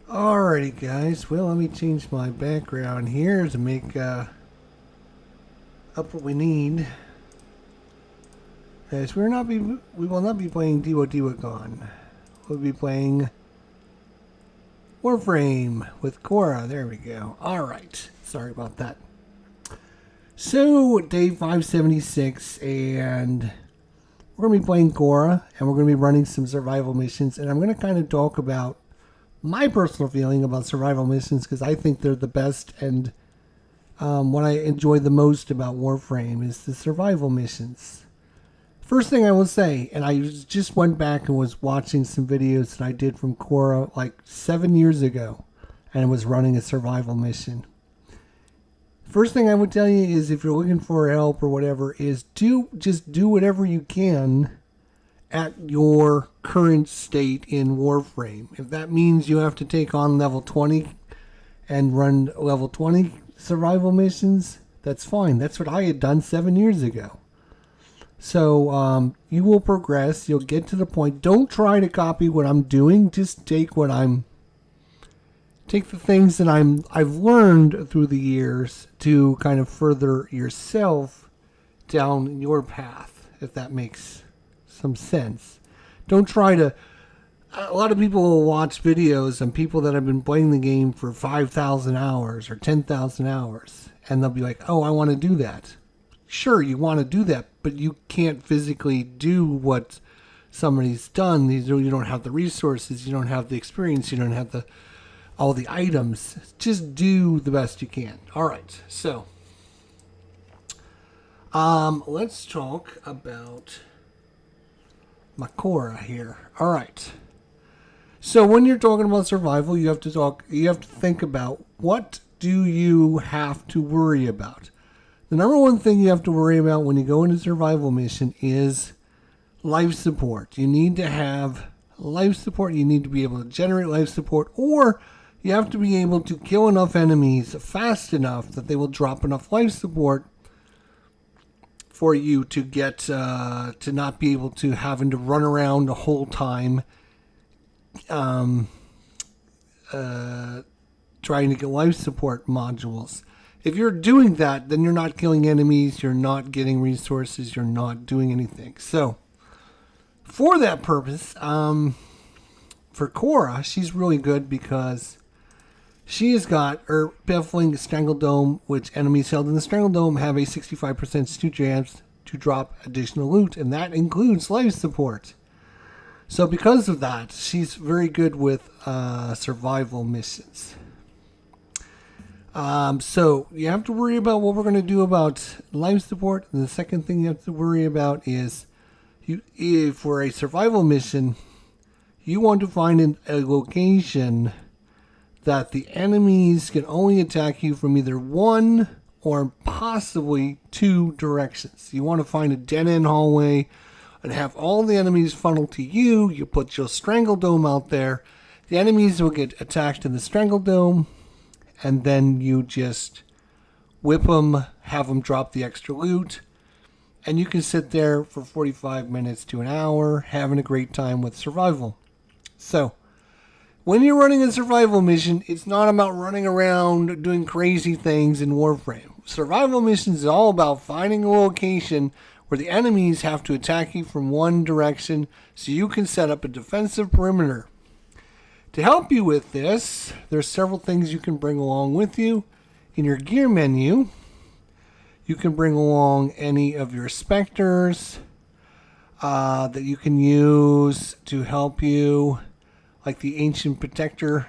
Alrighty guys, well let me change my background here to make up what we need. As we will not be playing Diwa Diwa Gone. We'll be playing Warframe with Khora. There we go. Alright, sorry about that. So, day 576, and we're going to be playing Khora, and we're going to be running some survival missions, and I'm going to kind of talk about my personal feeling about survival missions because I think they're the best, and what I enjoy the most about Warframe is the survival missions. First thing I will say, and I just went back and was watching some videos that I did from Khora like 7 years ago, and it was running a survival mission. First thing I would tell you is if you're looking for help or whatever, is just do whatever you can at your current state in Warframe. If that means you have to take on level 20 and run level 20 survival missions, that's fine. That's what I had done 7 years ago. So you will progress. You'll get to the point. Don't try to copy what I'm doing. Just take the things that I've learned through the years to kind of further yourself down your path, if that makes some sense. Don't try to. A lot of people will watch videos and people that have been playing the game for 5,000 hours or 10,000 hours, and they'll be like, "Oh, I want to do that." Sure, you want to do that, but you can't physically do what somebody's done. You don't have the resources, you don't have the experience, you don't have all the items. Just do the best you can. All right, so let's talk about my Khora here. All right. So when you're talking about survival, you have to think about what do you have to worry about. The number one thing you have to worry about when you go into a survival mission is life support. You need to have life support. You need to be able to generate life support, or you have to be able to kill enough enemies fast enough that they will drop enough life support for you to get to not be able to having to run around the whole time trying to get life support modules. If you're doing that, then you're not killing enemies, you're not getting resources, you're not doing anything. So, for that purpose, for Khora, she's really good because she has got her Baffling Strangledome, which enemies held in the Strangledome have a 65% chance to drop additional loot, and that includes life support. So because of that, she's very good with survival missions. So you have to worry about what we're going to do about life support. And the second thing you have to worry about is if for a survival mission, you want to find a location that the enemies can only attack you from either one or possibly two directions. You want to find a dead-end hallway and have all the enemies funnel to you. You put your Strangledome out there. The enemies will get attacked in the Strangledome, and then you just whip them, have them drop the extra loot, and you can sit there for 45 minutes to an hour having a great time with survival. So, when you're running a survival mission, it's not about running around doing crazy things in Warframe. Survival missions is all about finding a location where the enemies have to attack you from one direction so you can set up a defensive perimeter. To help you with this, there's several things you can bring along with you. In your gear menu, you can bring along any of your specters that you can use to help you, like the Ancient Protector,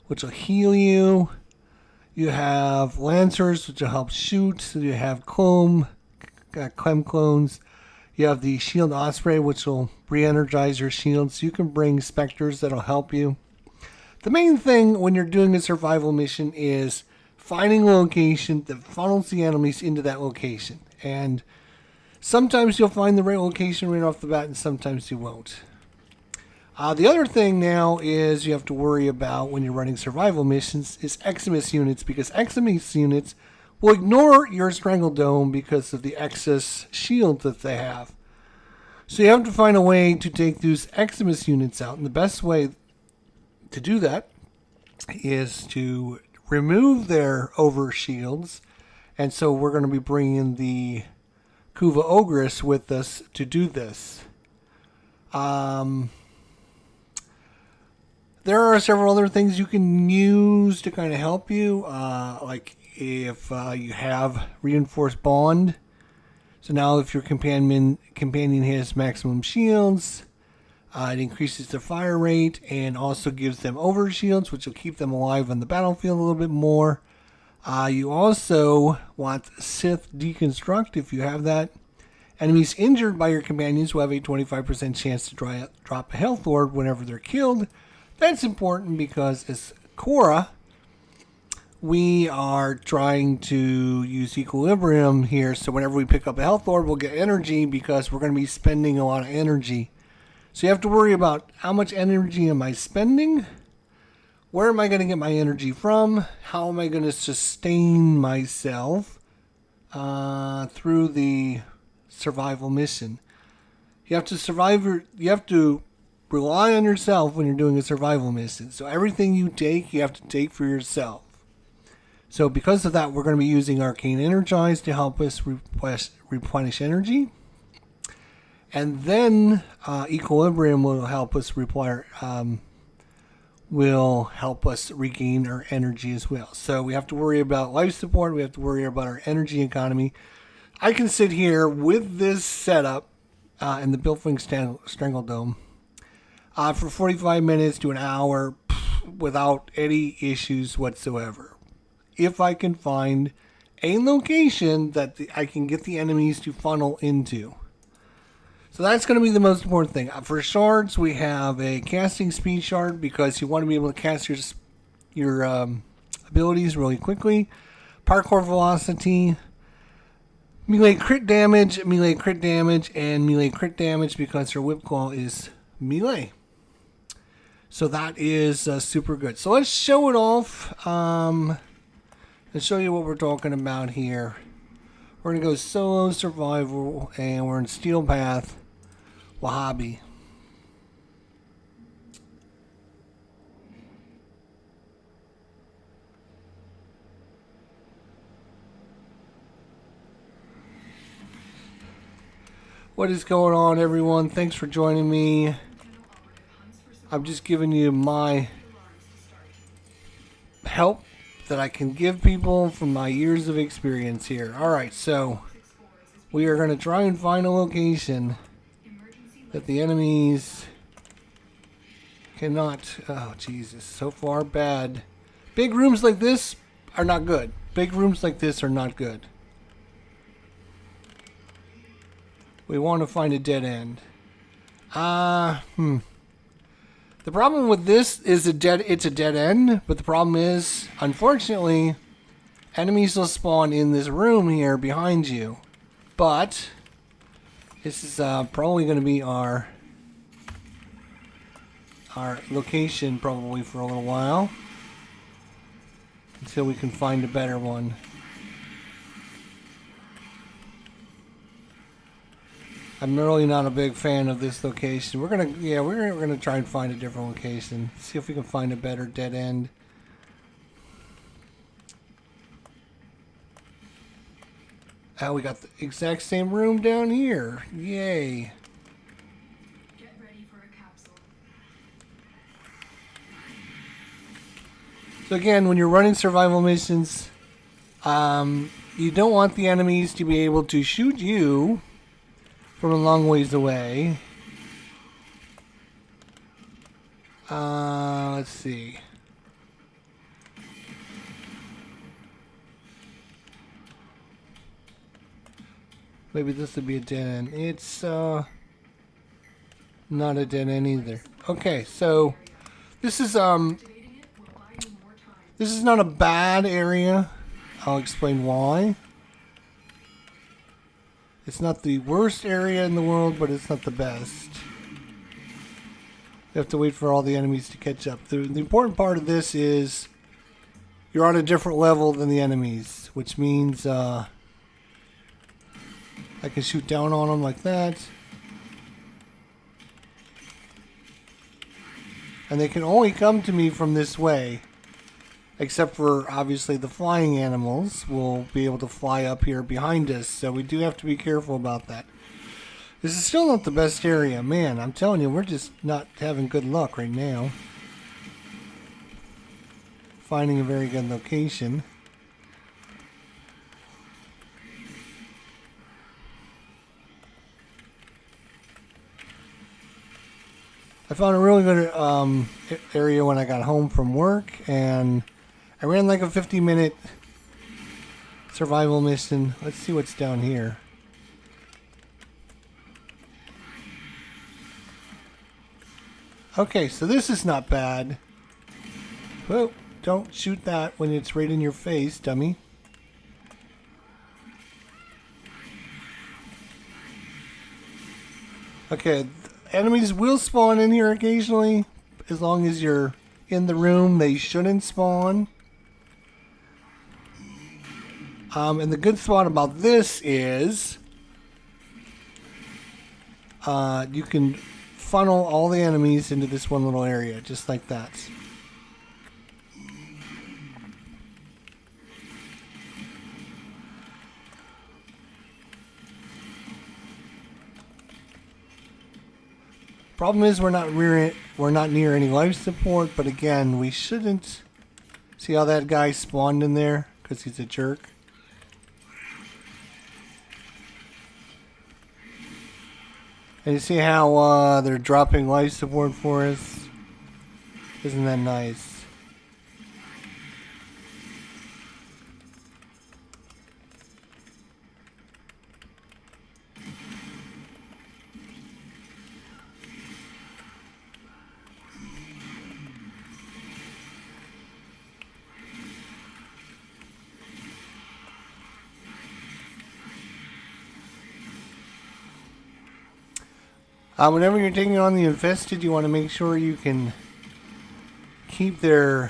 which will heal you. You have Lancers, which will help shoot. You have Clem clones. You have the Shield Osprey, which will re-energize your shields. So you can bring specters that'll help you. The main thing when you're doing a survival mission is finding a location that funnels the enemies into that location. And sometimes you'll find the right location right off the bat, and sometimes you won't. The other thing now is you have to worry about when you're running survival missions is Eximus units, because Eximus units will ignore your Strangledome because of the excess shield that they have. So you have to find a way to take those Eximus units out, and the best way to do that is to remove their over shields. And so we're going to be bringing the Kuva Ogress with us to do this. There are several other things you can use to kind of help you. Like if you have reinforced bond. So now if your companion has maximum shields, it increases their fire rate and also gives them over shields, which will keep them alive on the battlefield a little bit more. You also want Sith Deconstruct if you have that. Enemies injured by your companions will have a 25% chance to drop a health orb whenever they're killed. That's important because as Khora, we are trying to use equilibrium here. So whenever we pick up a health orb, we'll get energy because we're going to be spending a lot of energy. So you have to worry about how much energy am I spending? Where am I going to get my energy from? How am I going to sustain myself through the survival mission? You have to survive. You have to rely on yourself when you're doing a survival mission. So everything you have to take for yourself. So because of that, we're going to be using Arcane Energize to help us replenish energy. And then Equilibrium will help us regain our energy as well. So we have to worry about life support. We have to worry about our energy economy. I can sit here with this setup in the Built-Wing Strangledome for 45 minutes to an hour without any issues whatsoever. If I can find a location that I can get the enemies to funnel into. So that's going to be the most important thing. For shards, we have a casting speed shard because you want to be able to cast your abilities really quickly. Parkour velocity, melee crit damage, and melee crit damage because her whip claw is melee. So that is super good. So let's show it off. Let's show you what we're talking about here. We're going to go solo survival, and we're in Steel Path. Wahhabi. What is going on, everyone? Thanks for joining me. I'm just giving you my help that I can give people from my years of experience here. Alright, so we are going to try and find a location that the enemies cannot. Oh, Jesus. So far, bad. Big rooms like this are not good. Big rooms like this are not good. We want to find a dead end. The problem with this is it's a dead end, but the problem is, unfortunately, enemies will spawn in this room here behind you. But this is probably going to be our location probably for a little while until we can find a better one. I'm really not a big fan of this location. We're gonna try and find a different location. See if we can find a better dead end. We got the exact same room down here. Yay. Get ready for a capsule. So again, when you're running survival missions, you don't want the enemies to be able to shoot you from a long ways away. Let's see. Maybe this would be a dead end. It's not a dead end either. Okay, so this is not a bad area. I'll explain why. It's not the worst area in the world, but it's not the best. You have to wait for all the enemies to catch up. The important part of this is you're on a different level than the enemies, which means I can shoot down on them like that. And they can only come to me from this way. except for obviously the flying animals will be able to fly up here behind us, so we do have to be careful about that. This is still not the best area. Man, I'm telling you, we're just not having good luck right now. Finding a very good location. I found a really good area when I got home from work, and I ran like a 50-minute survival mission. Let's see what's down here. Okay, so this is not bad. Whoa, don't shoot that when it's right in your face, dummy. Okay, enemies will spawn in here occasionally. As long as you're in the room, they shouldn't spawn. And the good spot about this is you can funnel all the enemies into this one little area, just like that. Problem is we're not near any life support, but again, we shouldn't. See how that guy spawned in there because he's a jerk. And you see how they're dropping life support for us? Isn't that nice? Whenever you're taking on the infested, you want to make sure you can keep their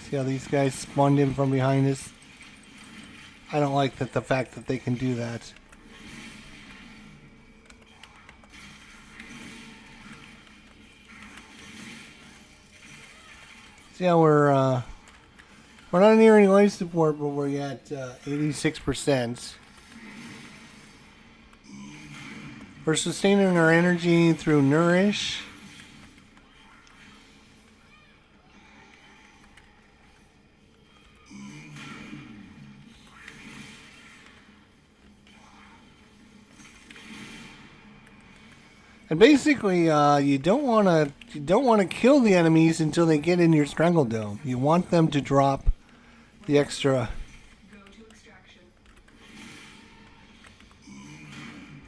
see how these guys spawned in from behind us? I don't like the fact that they can do that. See how we're not near any life support, but we're at 86%. We're sustaining our energy through Nourish. And basically, you don't want to kill the enemies until they get in your Strangle Dome. You want them to drop the extra. Go to extraction.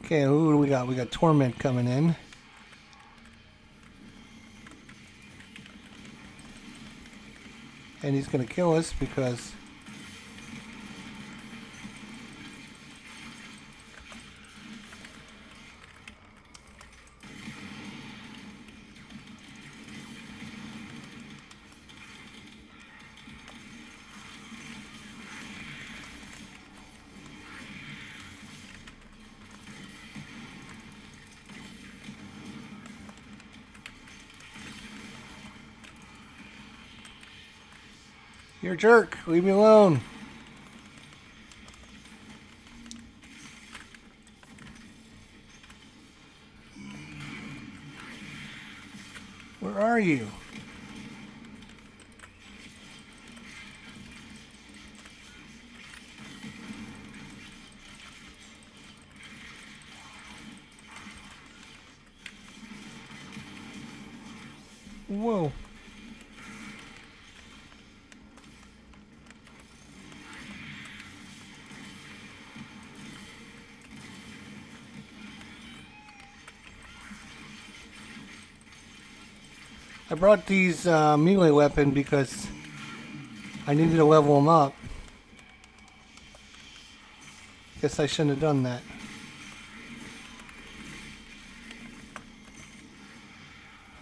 Okay, who do we got? We got Torment coming in. And he's going to kill us because you're a jerk. Leave me alone. Where are you? Whoa. I brought these melee weapon because I needed to level them up. Guess I shouldn't have done that.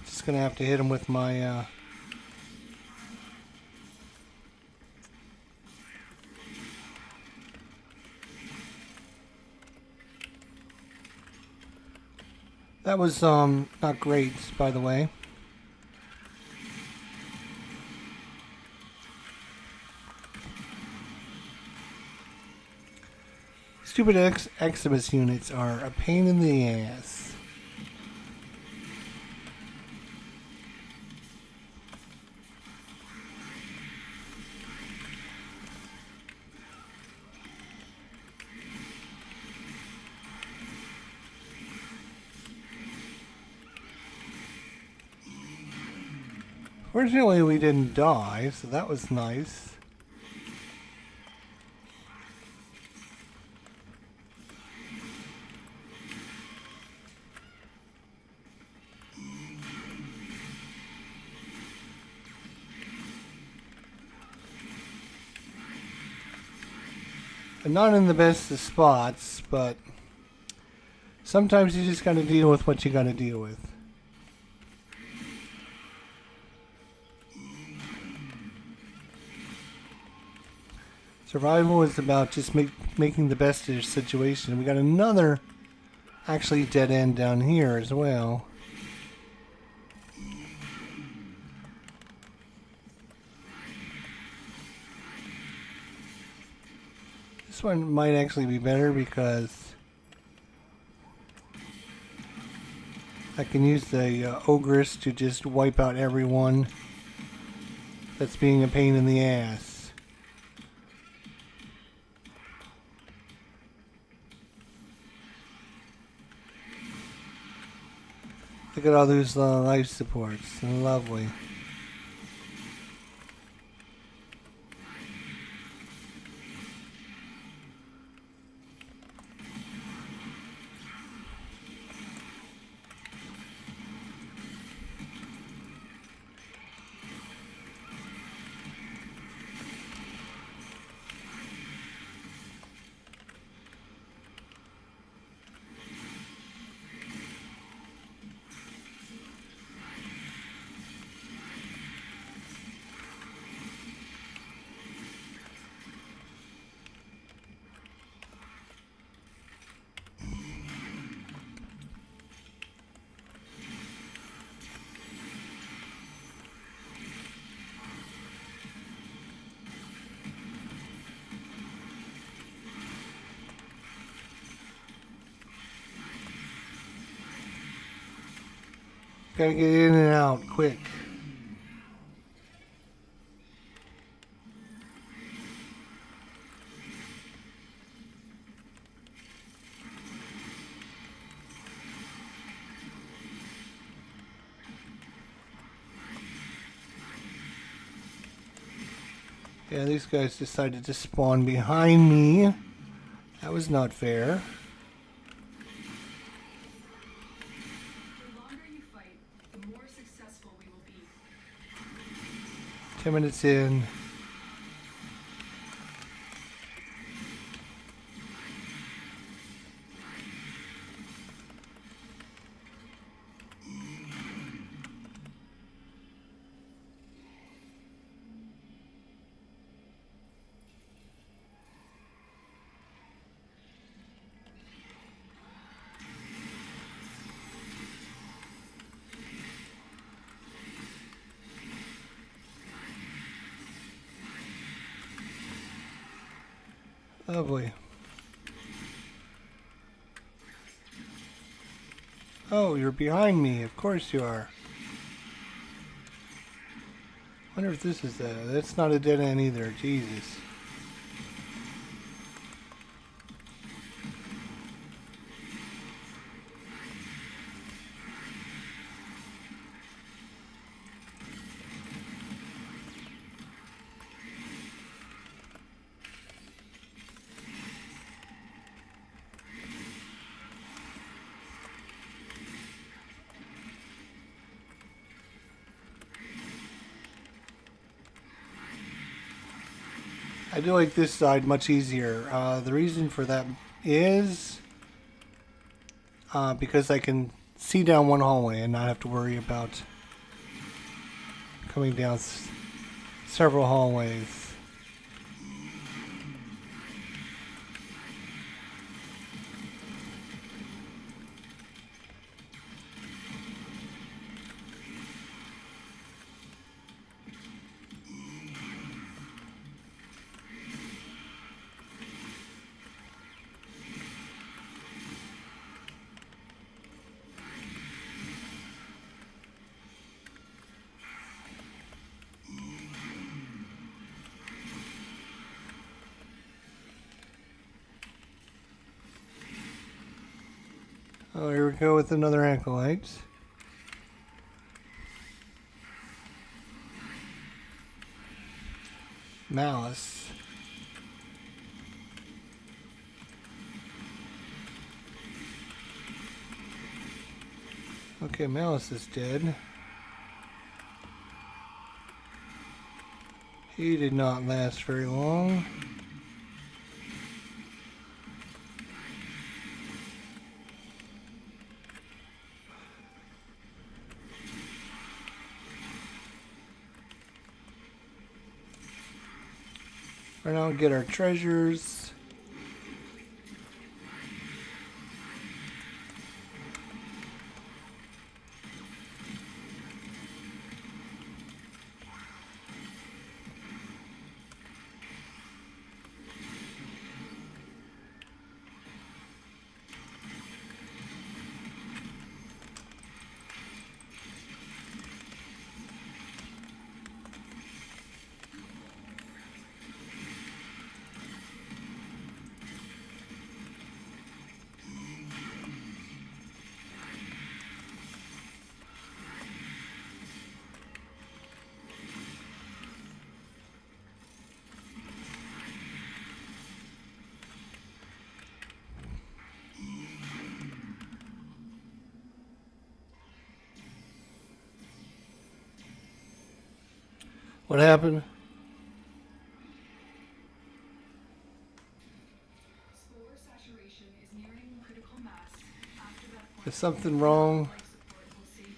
Just gonna have to hit him with my That was not great, by the way. Stupid Exodus units are a pain in the ass. Fortunately, we didn't die, so that was nice. And not in the best of spots, but sometimes you just gotta deal with what you gotta deal with. Survival is about just making the best of your situation. We got another actually dead end down here as well. This one might actually be better because I can use the Ogress to just wipe out everyone that's being a pain in the ass. Look at all those life supports. Lovely. Gotta get in and out quick. Yeah, these guys decided to spawn behind me. That was not fair. The longer you fight, the more successful we will be. 10 minutes in. Lovely. Oh, you're behind me. Of course you are. Wonder if this is that's not a dead end either. Jesus. I do like this side much easier. The reason for that is because I can see down one hallway and not have to worry about coming down several hallways. Oh, here we go with another acolyte. Malice. Okay, Malice is dead. He did not last very long. Right now, get our treasures. What happened? Spore saturation is nearing critical mass. After that point, Is something wrong? life support will save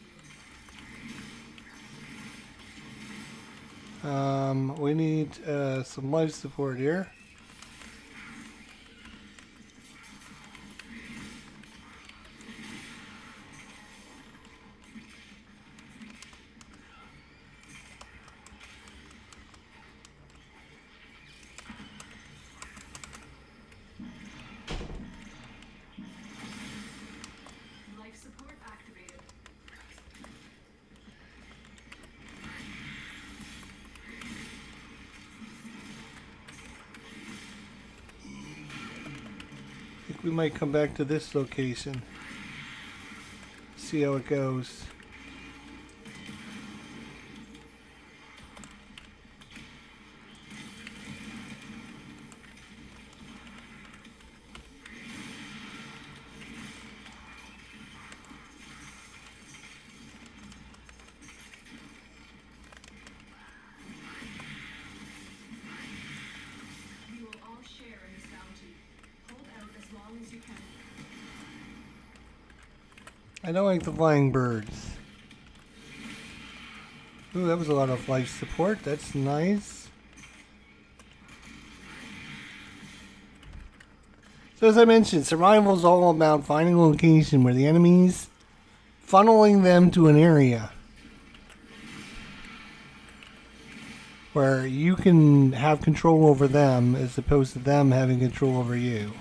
you. We need some life support here. Life support activated. I think we might come back to this location. See how it goes. You will all share in this bounty. Hold out as long as you can. I don't like the flying birds. Ooh, that was a lot of life support. That's nice. So as I mentioned, survival is all about finding a location where the enemies, funneling them to an area where you can have control over them as opposed to them having control over you.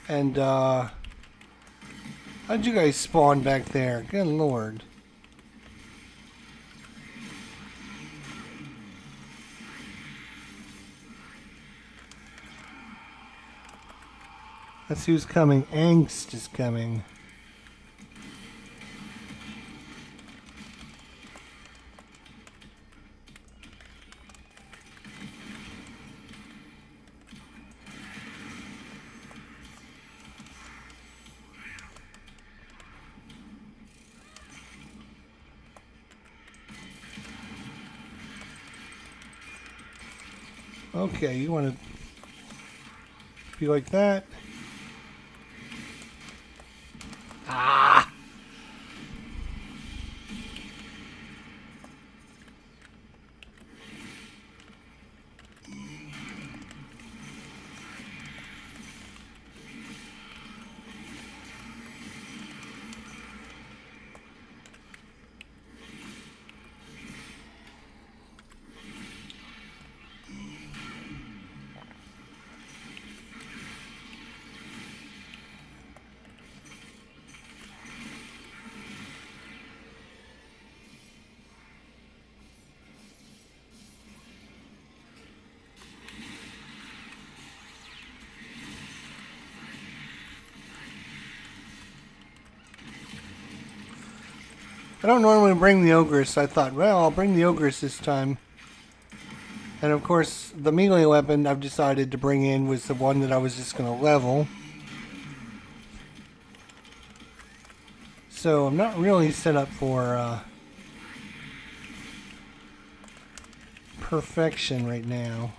And how'd you guys spawn back there? Good lord. Let's see who's coming. Angst is coming. Okay, you want to be like that? Ah! I don't normally bring the Ogress, so I thought, well, I'll bring the Ogress this time. And of course, the melee weapon I've decided to bring in was the one that I was just going to level. So I'm not really set up for perfection right now.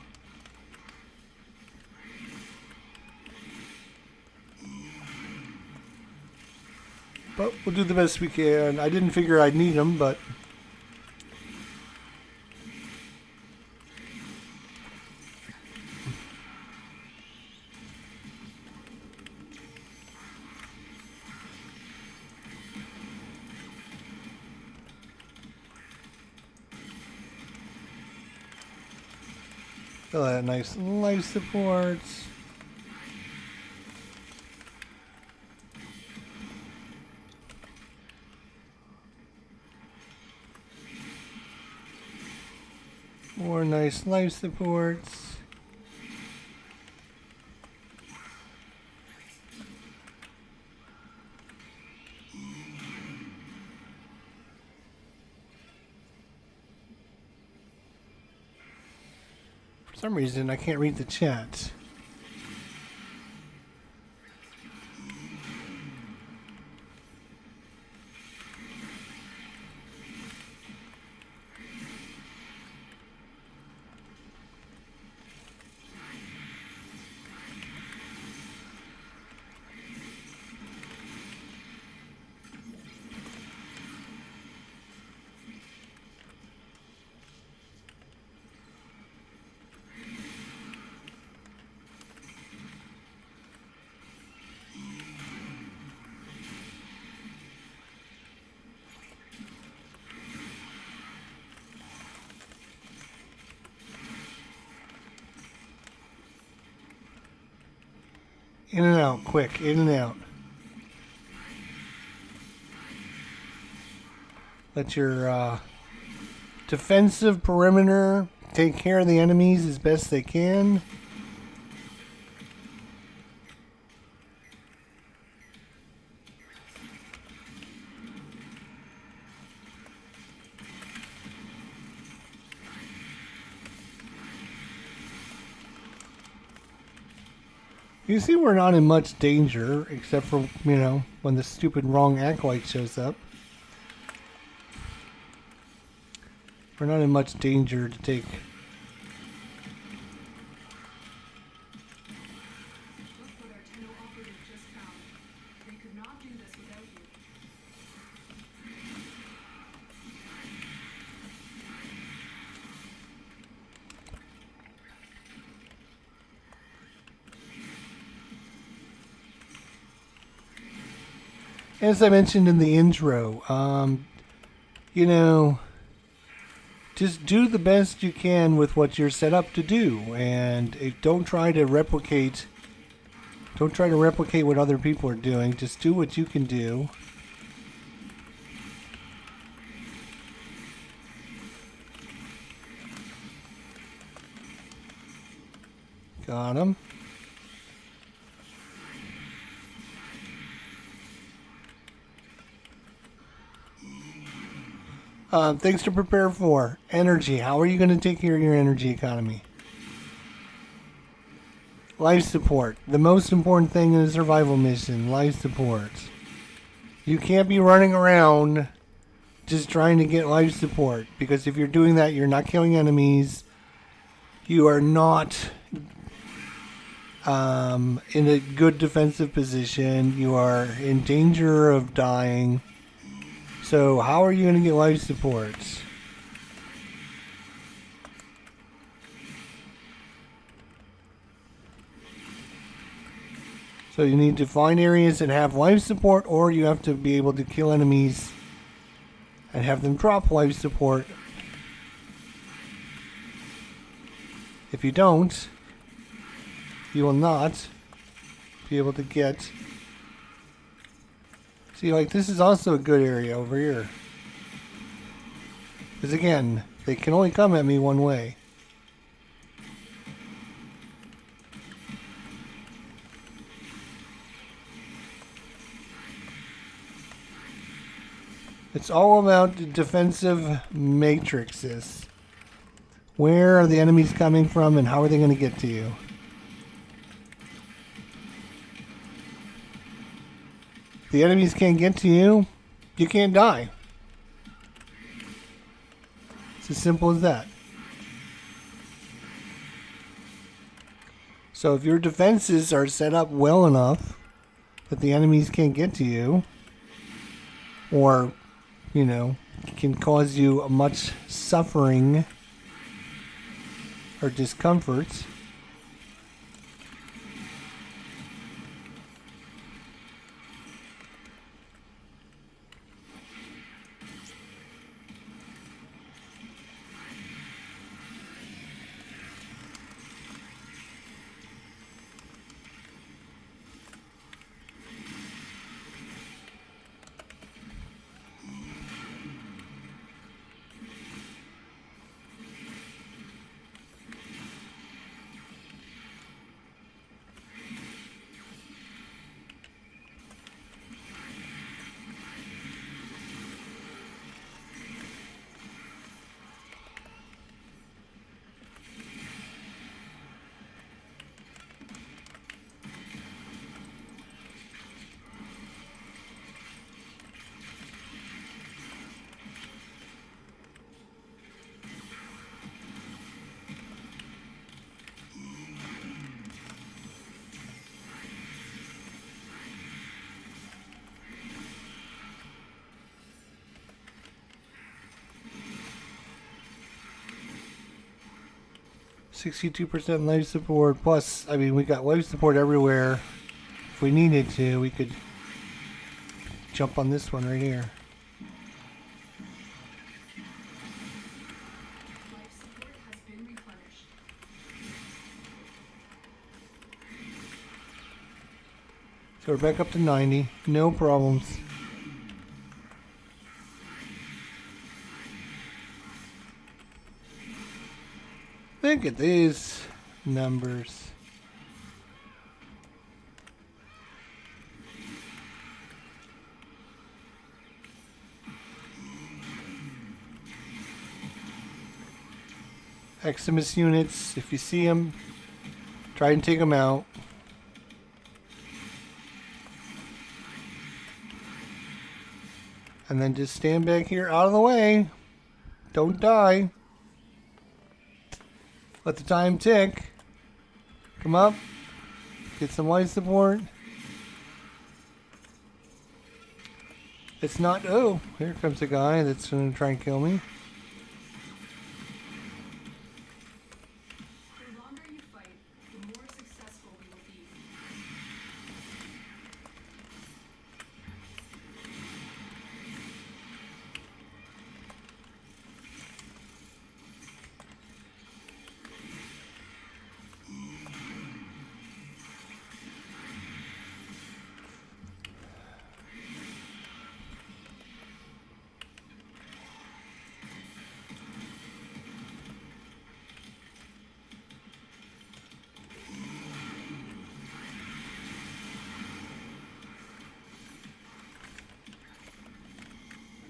But we'll do the best we can. I didn't figure I'd need them, but... Oh, nice life supports. More nice life supports. For some reason, I can't read the chat. In and out, quick, in and out. Let your defensive perimeter take care of the enemies as best they can. You see we're not in much danger, except for, you know, when the stupid wrong acolyte shows up. We're not in much danger to take... Look what our Tenno operative just found. They could not do this without you. As I mentioned in the intro, you know, just do the best you can with what you're set up to do, and don't try to replicate what other people are doing. Just do what you can do. Got him. Things to prepare for. Energy. How are you going to take care of your energy economy? Life support. The most important thing in a survival mission. Life support. You can't be running around just trying to get life support, because if you're doing that, you're not killing enemies. You are not in a good defensive position. You are in danger of dying. So how are you going to get life supports? So you need to find areas that have life support, or you have to be able to kill enemies and have them drop life support. If you don't, you will not be able to get... See, like, this is also a good area over here. Because again, they can only come at me one way. It's all about defensive matrices. Where are the enemies coming from and how are they going to get to you? If the enemies can't get to you, you can't die. It's as simple as that. So if your defenses are set up well enough that the enemies can't get to you, or, can cause you much suffering or discomfort, $62% life support. Plus, we got life support everywhere. If we needed to, we could jump on this one right here. Life support has been replenished. So we're back up to 90. No problems. Look at these numbers. Eximus units, if you see them, try and take them out. And then just stand back here out of the way. Don't die. Let the time tick. Come up. Get some life support. It's not... Oh, here comes a guy that's going to try and kill me. The longer you fight, the more successful we will be.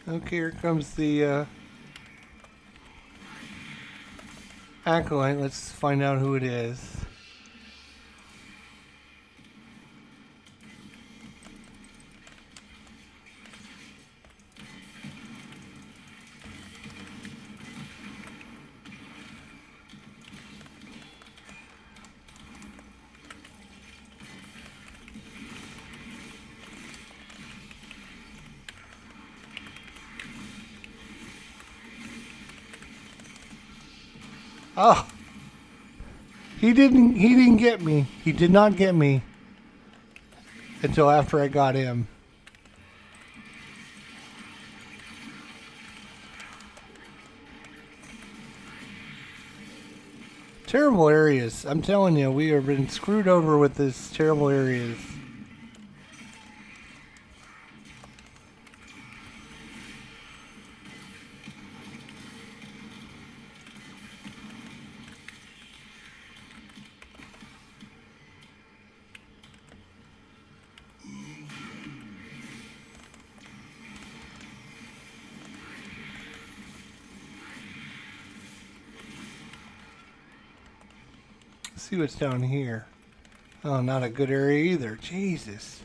Okay, here comes the acolyte. Let's find out who it is. Oh, he didn't get me. He did not get me until after I got him. Terrible areas. I'm telling you, we have been screwed over with this terrible areas. see what's down here. Oh, not a good area either. Jesus.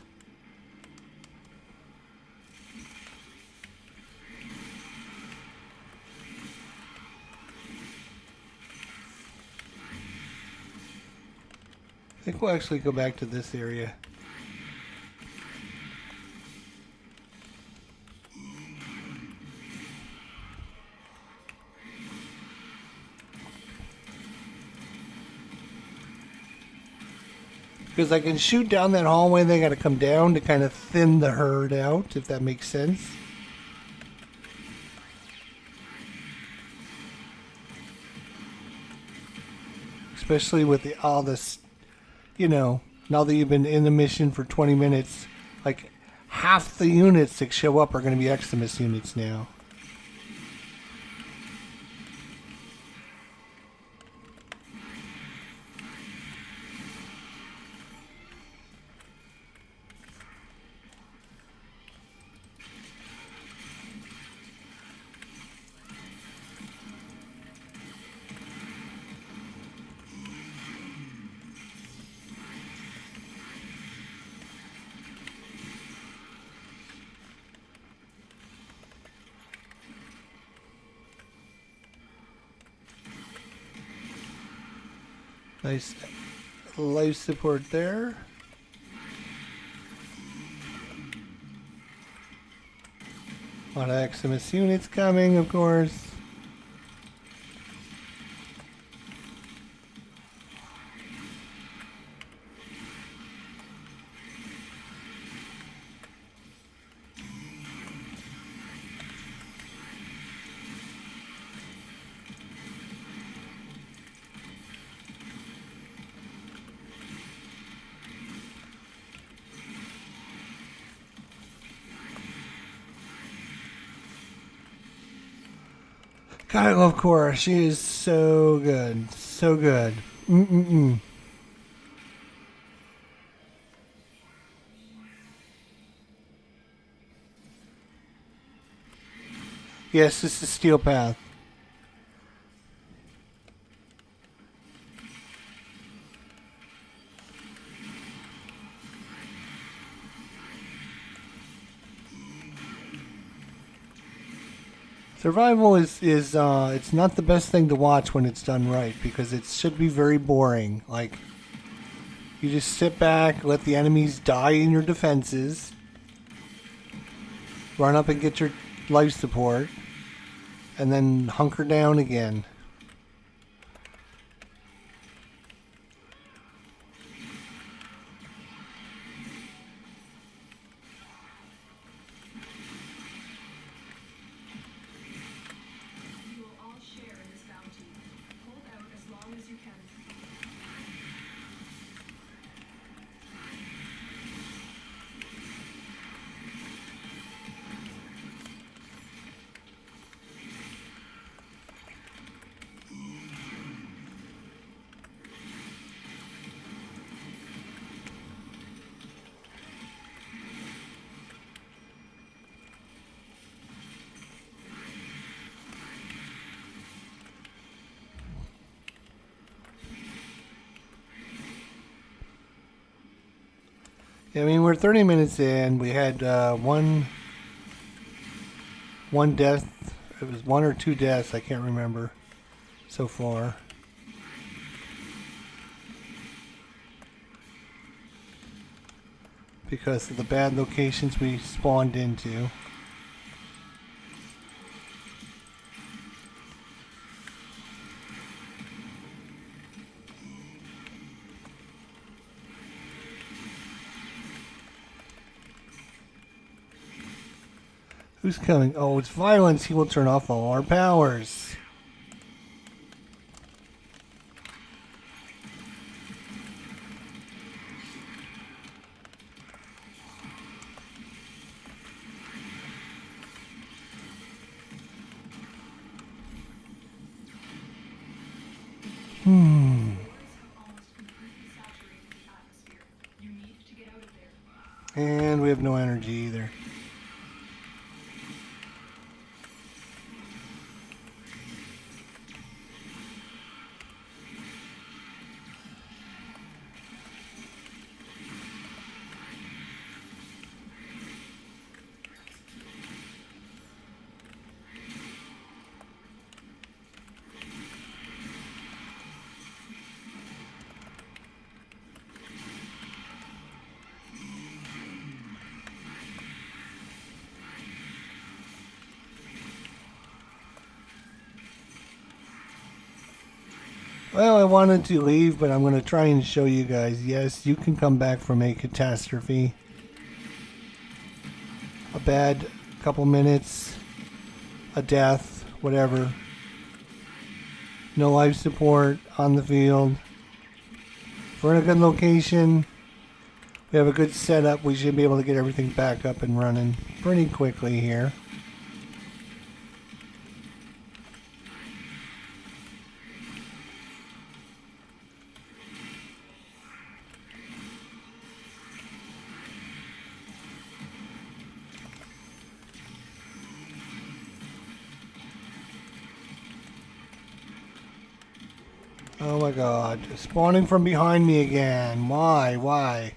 I think we'll actually go back to this area. Because I can shoot down that hallway, they gotta come down to kind of thin the herd out, if that makes sense. Especially with all this, you know, now that you've been in the mission for 20 minutes, like half the units that show up are going to be Eximus units now. Nice life support there. A lot of Eximus units coming, of course. God, I love Khora. She is so good. So good. Mm-mm-mm. Yes, this is Steel Path. Survival is it's not the best thing to watch when it's done right because it should be very boring. Like you just sit back, let the enemies die in your defenses, run up and get your life support, and then hunker down again. You will all share in this bounty. Hold out as long as you can. I mean, we're 30 minutes in. We had one death. It was one or two deaths. I can't remember so far. Because of the bad locations we spawned into. Who's coming? Oh, it's violence. He will turn off all our powers. Almost completely saturated the atmosphere. You need to get out of there. And we have no energy either. Well, I wanted to leave, but I'm going to try and show you guys. Yes, you can come back from a catastrophe. A bad couple minutes, a death, whatever. No life support on the field. If we're in a good location, we have a good setup, we should be able to get everything back up and running pretty quickly here. Oh my god, spawning from behind me again. Why? Why?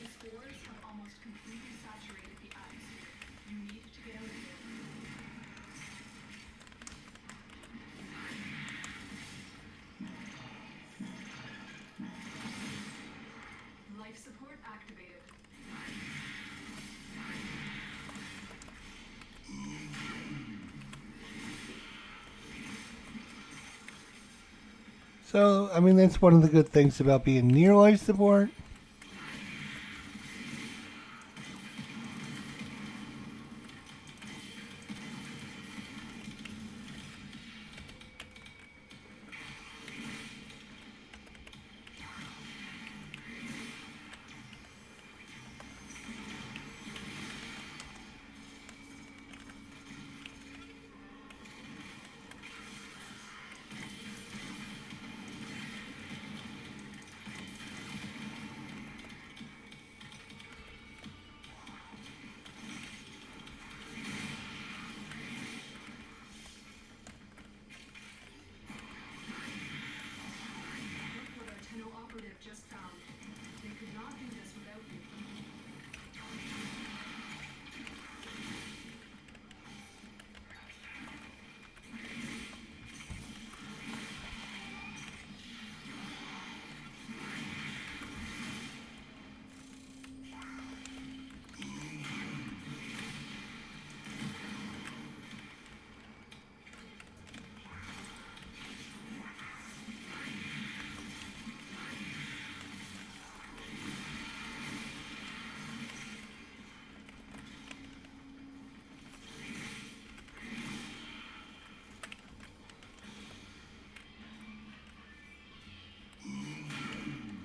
The spores have almost completely saturated the atmosphere. You need to get out of there. Life support activated. So, I mean, that's one of the good things about being near life support. Look what our Tenno operative just found. They could not do this without you.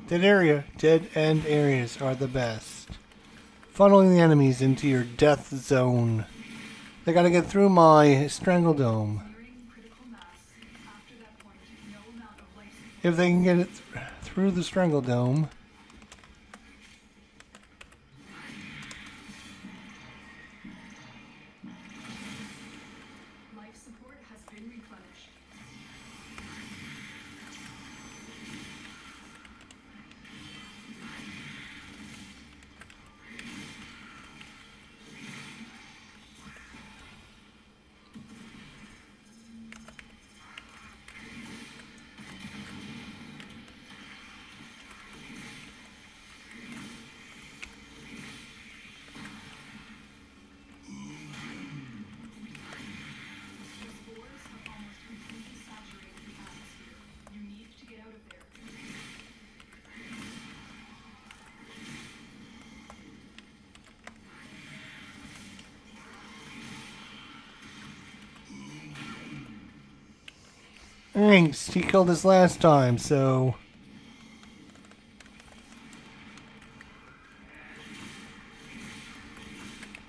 Dead end areas are the best. Funneling the enemies into your death zone. They gotta get through my strangle dome. Nearing critical mass. After that point, no amount of life support. If they can get it through the strangle dome. Life support has been replenished. The spores have almost completely saturated the atmosphere. You need to get out of there. Thanks, he killed us last time, so...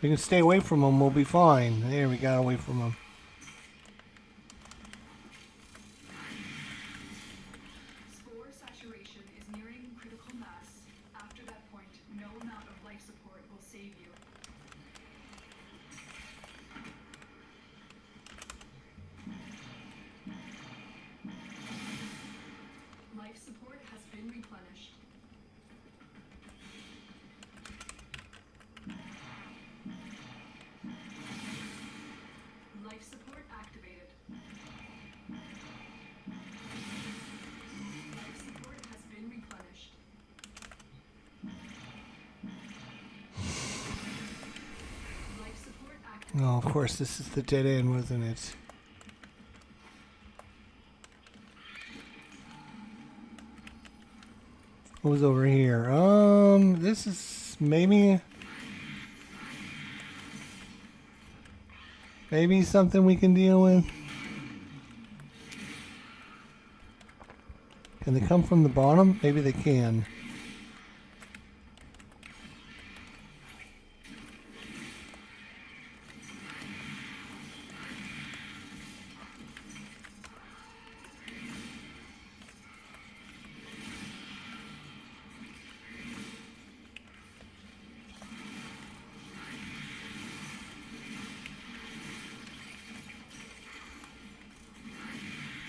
We can stay away from them, we'll be fine. There, we got away from them. Spore saturation is nearing critical mass. After that point, no amount of life support will save you. Life support has been replenished. Life support activated. Life support has been replenished. Life support activated. Oh, of course, this is the dead end, wasn't it? What was over here? This is maybe something we can deal with. Can they come from the bottom? Maybe they can.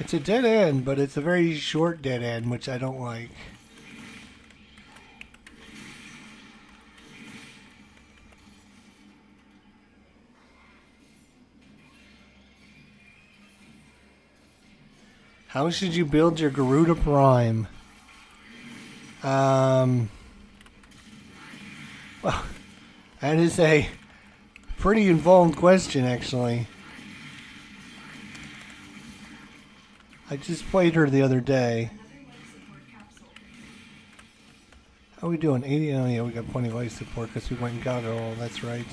It's a dead end, but it's a very short dead end, which I don't like. How should you build your Garuda Prime? Well, that is a pretty involved question, actually. I just played her the other day. Another life support capsule. How are we doing? 80? Oh, yeah, we got plenty of life support because we went and got it all. That's right.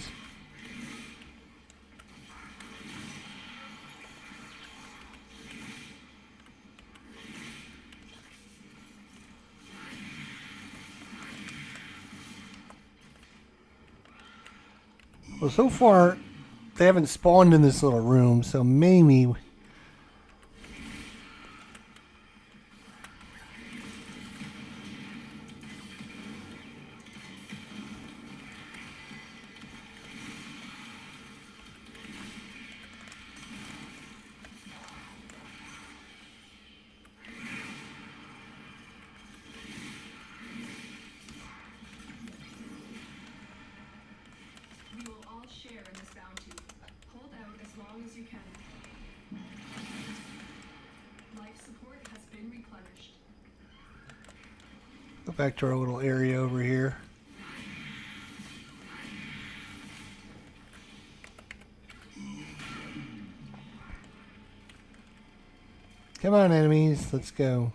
Well, so far, they haven't spawned in this little room, so maybe... We will all share in this bounty. Hold out as long as you can. Life support has been replenished. Go back to our little area over here. Come on, enemies. Let's go.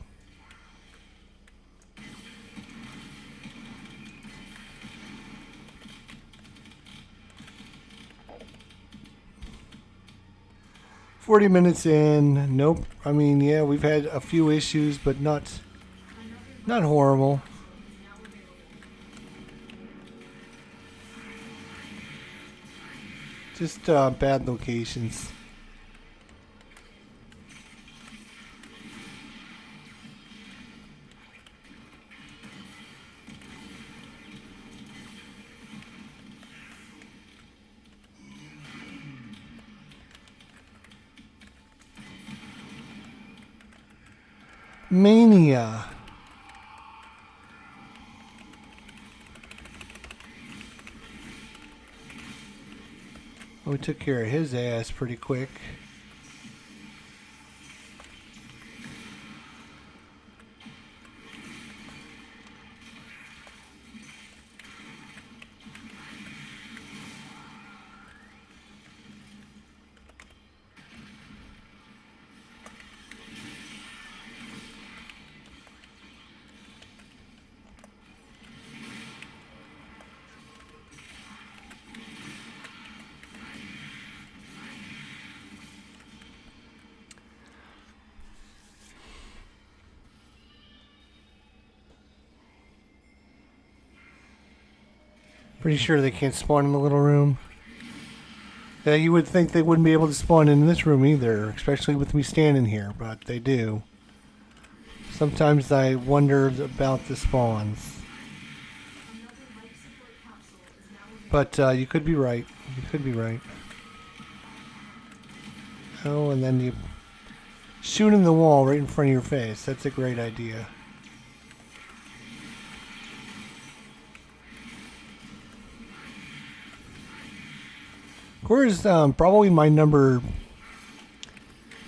"40 minutes in. Nope. I mean, yeah, we've had a few issues, but not horrible. Now available. Just bad locations. Mania. We took care of his ass pretty quick. Pretty sure they can't spawn in the little room. Yeah, you would think they wouldn't be able to spawn in this room either, especially with me standing here, but they do. Sometimes I wonder about the spawns. But you could be right. You could be right. Oh, and then you shoot in the wall right in front of your face. That's a great idea. Khora's probably my number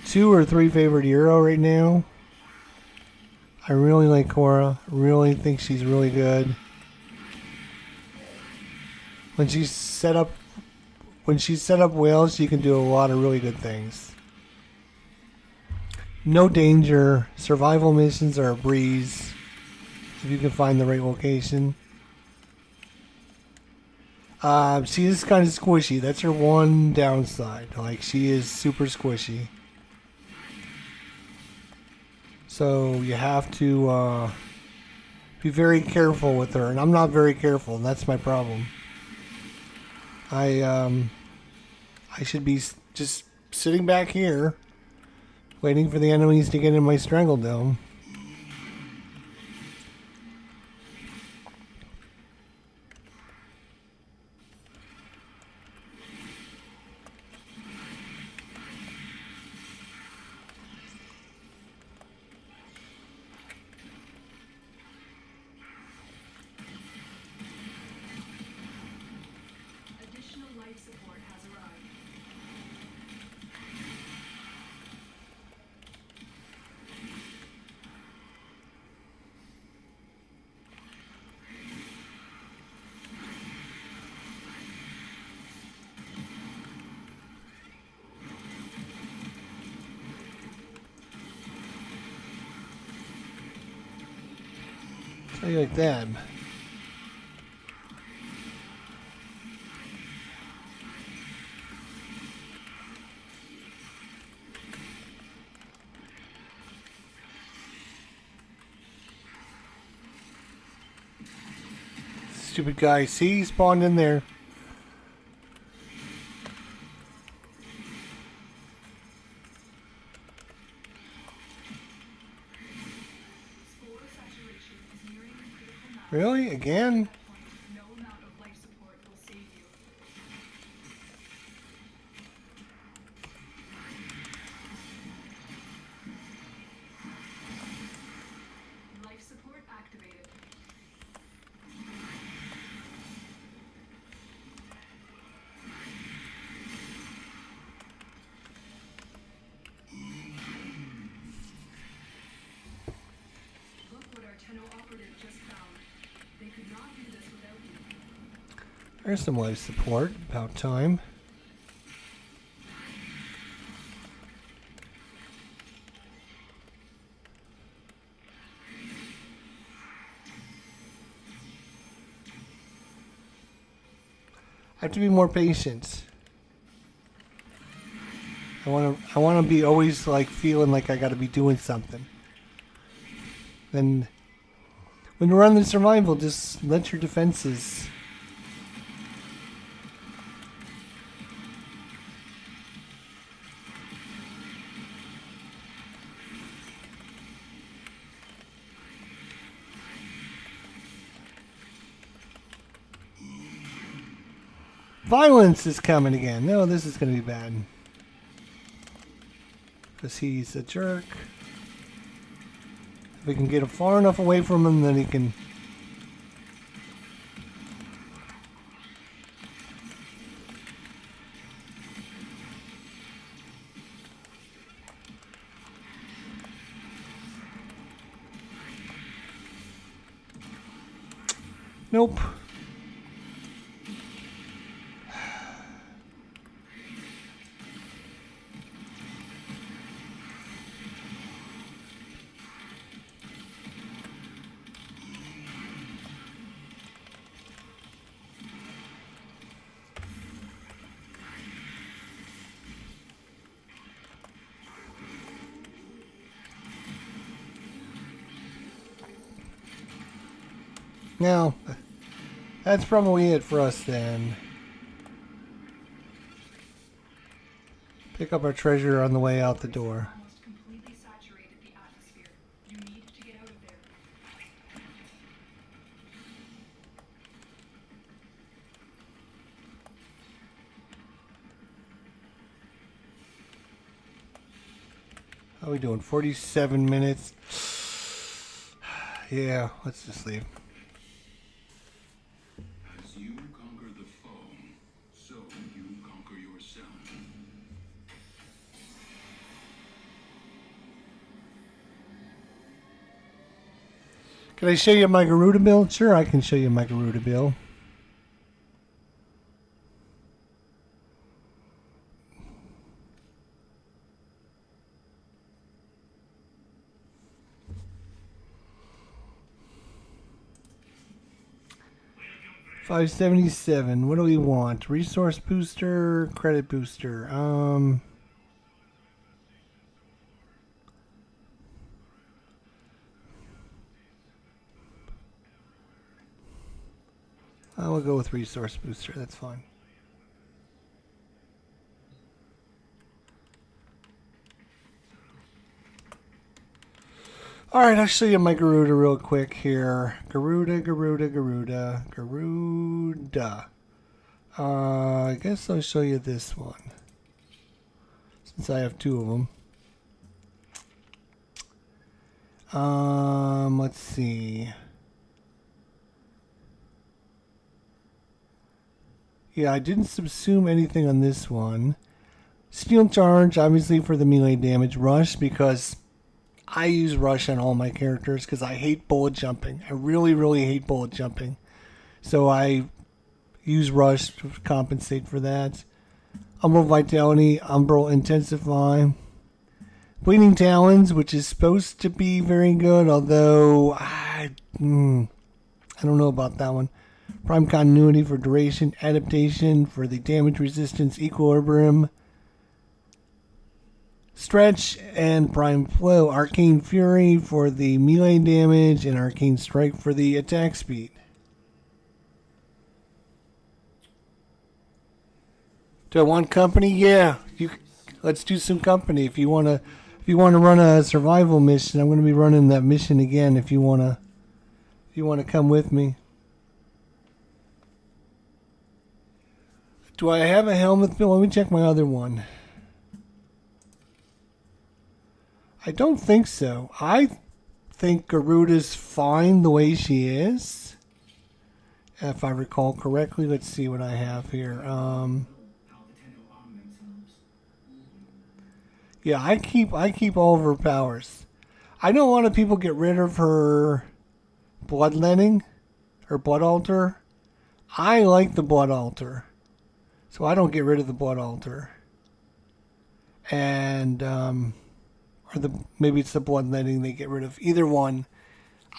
2 or 3 favorite hero right now. I really like Khora. Really think she's really good. When she's set up whales, she can do a lot of really good things. No danger. Survival missions are a breeze if you can find the right location. She is kind of squishy. That's her one downside. Like, she is super squishy. So you have to be very careful with her, and I'm not very careful, and that's my problem. I should be just sitting back here, waiting for the enemies to get in my strangle dome. Additional life support has arrived. How you like that? Stupid guy. See, he spawned in there. Spore saturation is nearing critical mass. Really? Again? No amount of life support will save you. Life support activated. Look what our Tenno operative just found. They could not do this without you. There's some life support. About time. I have to be more patient. I want to be always like feeling like I got to be doing something. Then when you're on the survival, just let your defenses. Violence is coming again. No, this is going to be bad. Because he's a jerk. If we can get him far enough away from him, then he can... Nope. Now, that's probably it for us then. Pick up our treasure on the way out the door. Almost completely saturated the atmosphere. You need to get out of there. How are we doing? 47 minutes. Yeah, let's just leave. As you conquer the foe, so you conquer yourself. Can I show you my Garuda build? Sure, I can show you my Garuda build. $577. What do we want? Resource booster, credit booster. I will go with resource booster. That's fine. All right, I'll show you my Garuda real quick here. Garuda. I guess I'll show you this one, since I have two of them. Let's see. Yeah, I didn't subsume anything on this one. Steel charge, obviously for the melee damage. Rush, because I use rush on all my characters because I hate bullet jumping. I really, really hate bullet jumping. So I use rush to compensate for that. Umbral Vitality, Umbral Intensify. Bleeding Talons, which is supposed to be very good, although I don't know about that one. Prime Continuity for duration. Adaptation for the damage resistance. Equilibrium. Stretch and Prime Flow. Arcane Fury for the melee damage and Arcane Strike for the attack speed. Do I want company? Yeah, let's do some company. If you want to run a survival mission, I'm going to be running that mission again. If you want to come with me. Do I have a helmet build? Let me check my other one. I don't think so. I think Garuda's fine the way she is. If I recall correctly, let's see what I have here. Yeah, I keep all of her powers. I know a lot of people get rid of her bloodletting, her blood altar. I like the blood altar, so I don't get rid of the blood altar. And maybe it's the bloodletting they get rid of. Either one.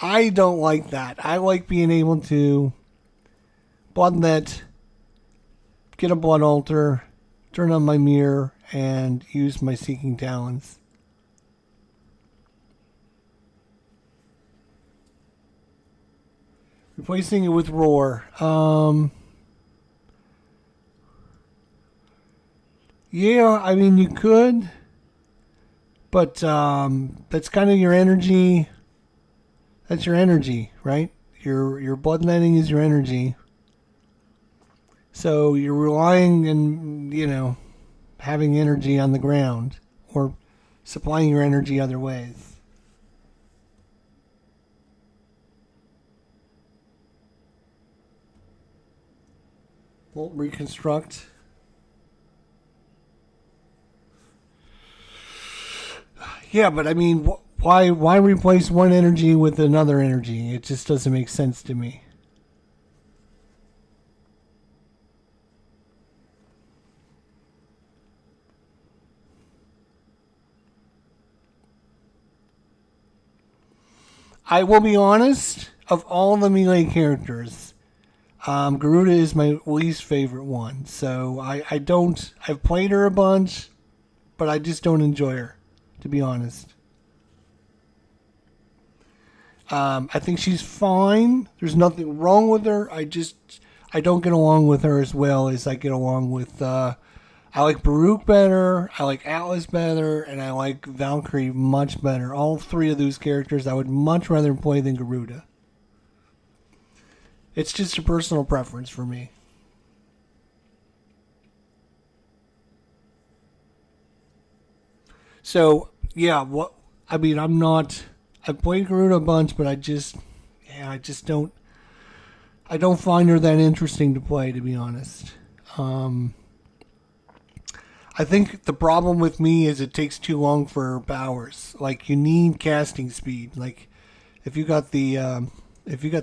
I don't like that. I like being able to bloodlet, get a blood altar, turn on my mirror, and use my Seeking Talons. Replacing it with Roar. Yeah, I mean, you could. But that's kind of your energy. That's your energy, right? Your bloodletting is your energy. So you're relying and, having energy on the ground or supplying your energy other ways. Bolt reconstruct. Yeah, but I mean, why replace one energy with another energy? It just doesn't make sense to me. I will be honest, of all the melee characters, Garuda is my least favorite one. So I've played her a bunch, but I just don't enjoy her, to be honest. I think she's fine. There's nothing wrong with her. I don't get along with her as well as I get along with, I I like Baruch better, I like Atlas better, and I like Valkyrie much better. All three of those characters I would much rather play than Garuda. It's just a personal preference for me. So, yeah, I'm not... I've played Garuda a bunch, but I just don't... I don't find her that interesting to play, to be honest. I think the problem with me is it takes too long for her powers. Like, you need casting speed. Like, if you got the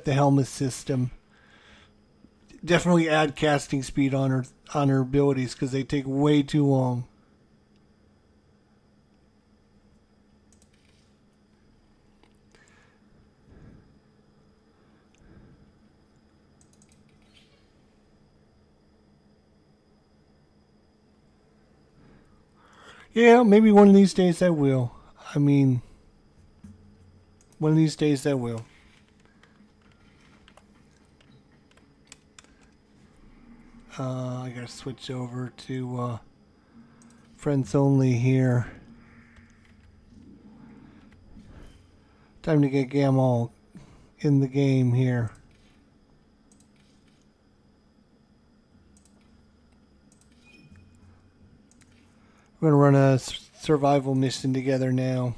helmet system, definitely add casting speed on her abilities because they take way too long. Yeah, maybe one of these days I will. I mean, one of these days I will. I gotta switch over to friends only here. Time to get Gamal in the game here. We're gonna run a survival mission together now.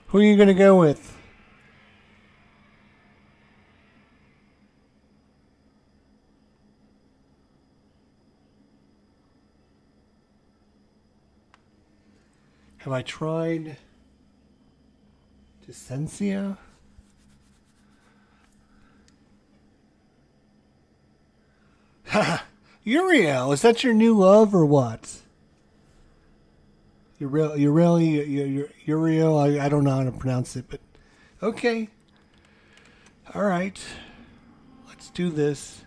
Who are you gonna go with? Have I tried Descensia? Ha! Uriel, is that your new love or what? Uriel, I don't know how to pronounce it, but okay. Alright. Let's do this.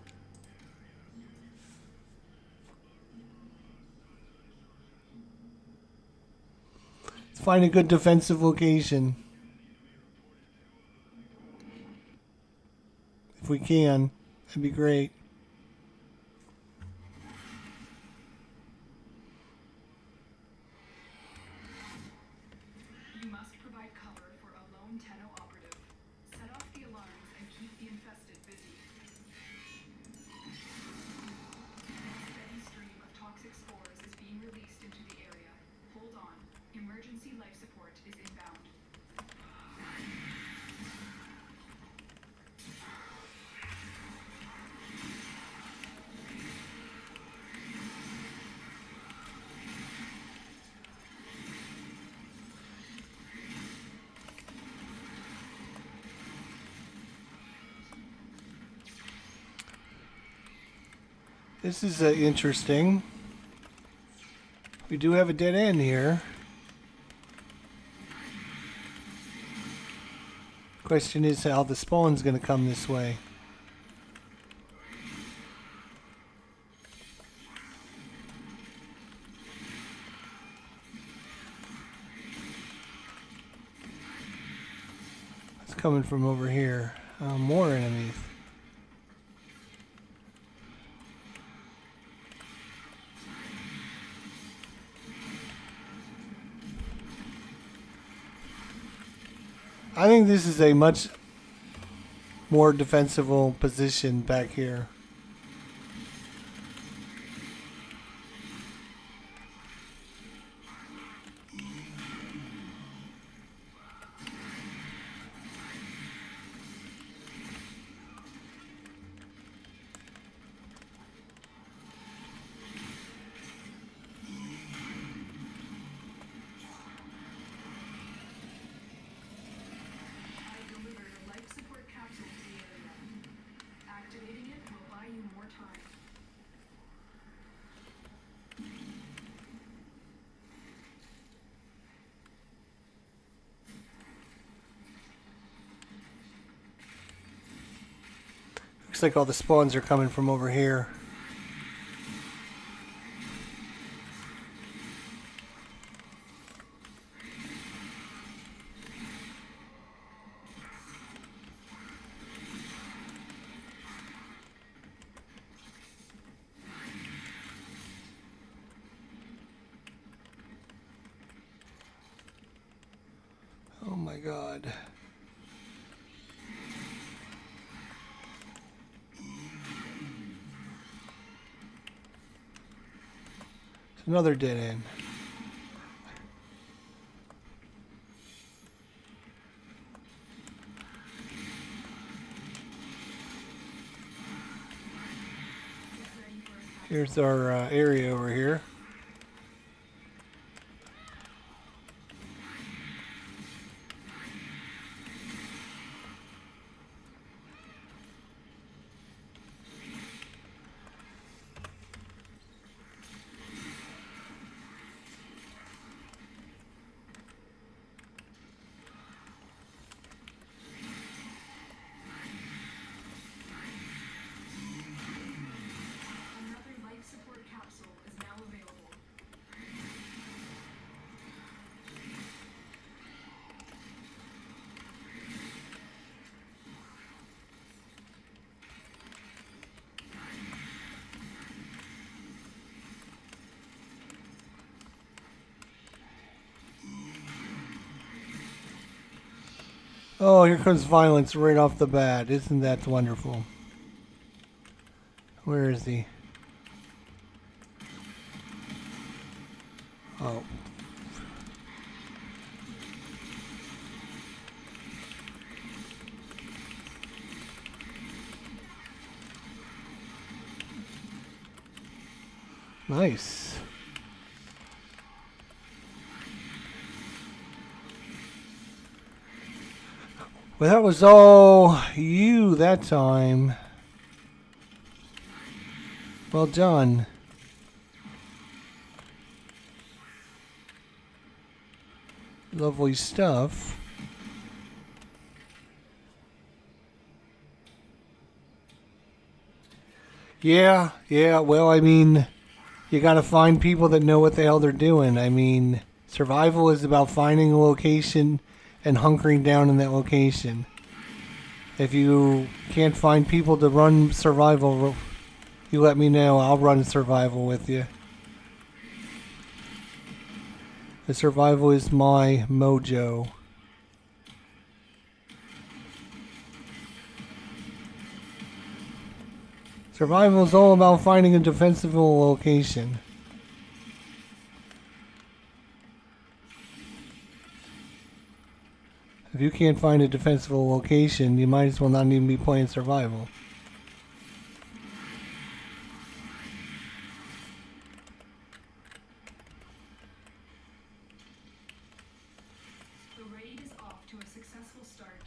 Let's find a good defensive location. If we can, that'd be great. You must provide cover for a lone Tenno operative. Set off the alarms and keep the infested busy. A steady stream of toxic spores is being released into the area. Hold on. Emergency life support is inbound. This is interesting. We do have a dead end here. Question is how the spawn's going to come this way. It's coming from over here. More enemies. I think this is a much more defensible position back here. Activating it will buy you more time. Looks like all the spawns are coming from over here. my god. It's another dead end. Here's our area over here. Another life support capsule is now available. Oh, here comes violence right off the bat. Isn't that wonderful? Where is he? Oh. Nice. Well, that was all you that time. Well done. Lovely stuff. Yeah, well, I mean, you gotta find people that know what the hell they're doing. I mean, survival is about finding a location and hunkering down in that location. If you can't find people to run survival, you let me know. I'll run survival with you. The survival is my mojo. Survival is all about finding a defensible location. If you can't find a defensible location, you might as well not even be playing survival. The raid is off to a successful start.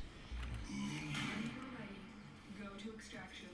When you're ready, go to extraction.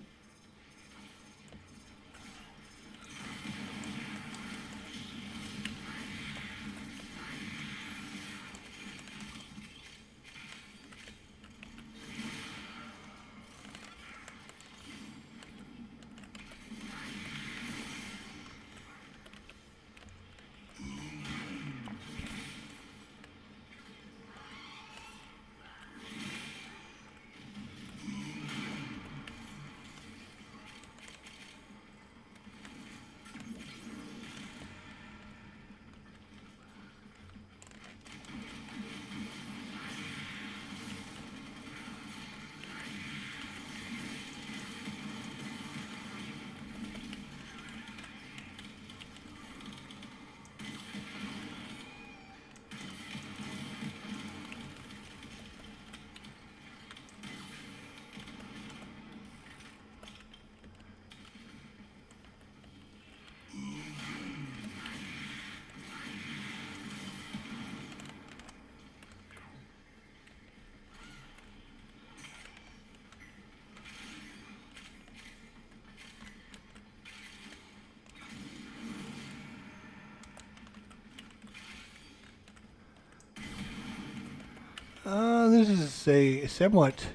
This is a somewhat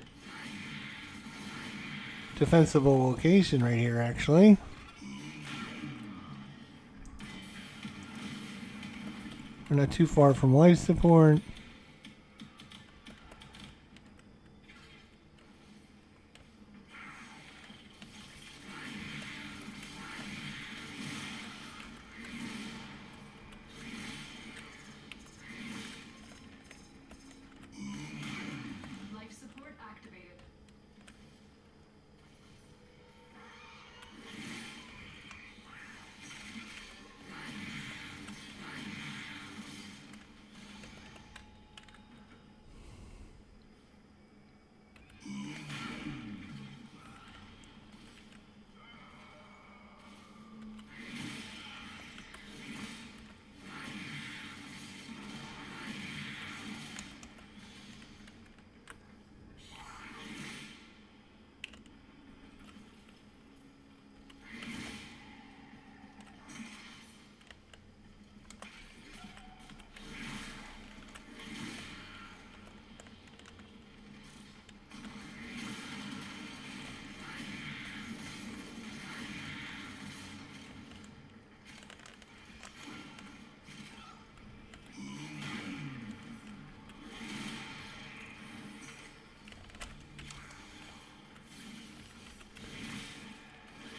defensible location right here, actually. We're not too far from life support.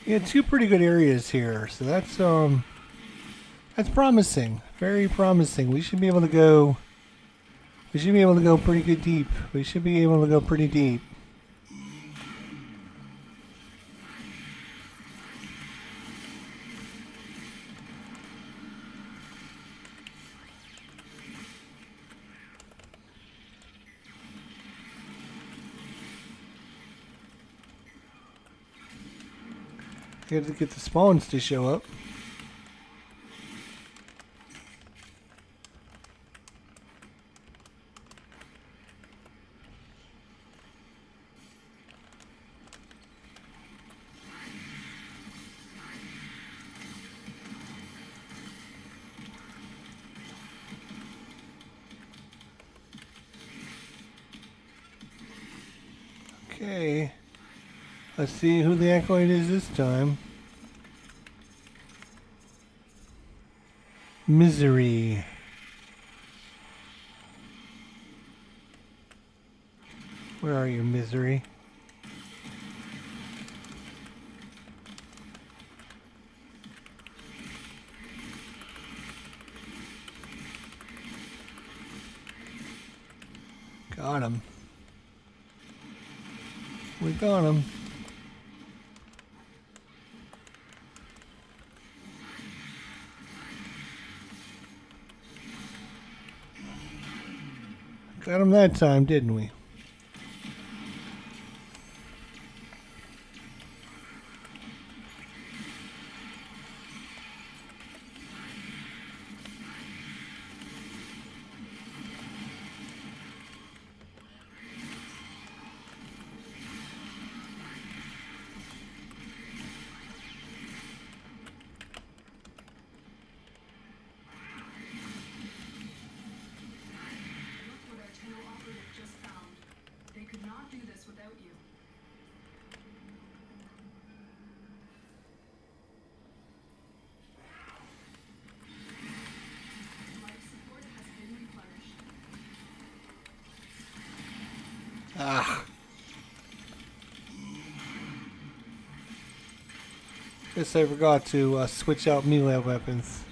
Yeah, two pretty good areas here, so that's promising. Very promising. We should be able to go. We should be able to go pretty good deep. We should be able to go pretty deep. I have to get the spawns to show up. Okay. Let's see who the acolyte is this time. Misery. Where are you, Misery? Got him. We got him. Got him that time, didn't we? Look what our tunnel operative just found. They could not do this without you. Life support has been replenished. Ah. Guess I forgot to switch out melee weapons.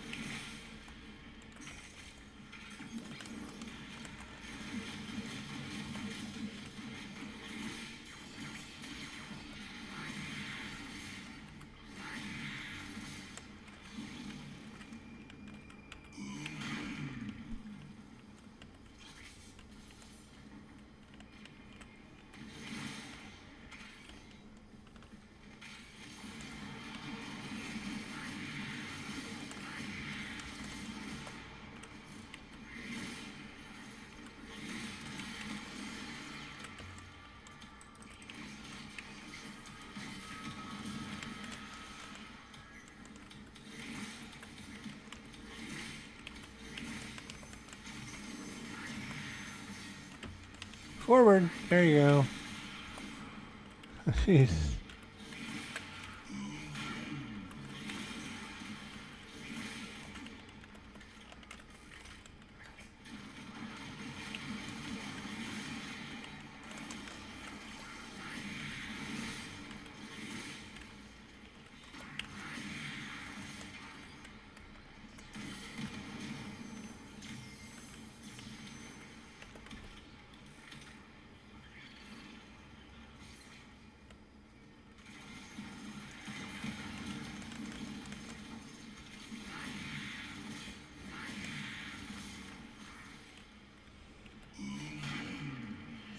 Forward. There you go. Jeez.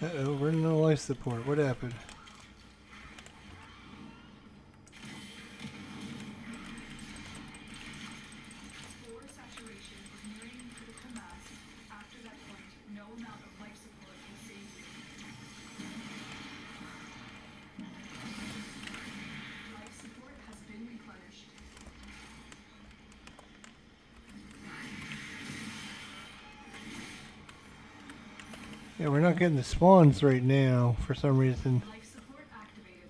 Uh-oh, we're in no life support. What happened? Floor saturation is nearing critical mass. After that point, no amount of life support will save you. Life support has been replenished. Yeah, we're not getting the spawns right now for some reason. Life support activated.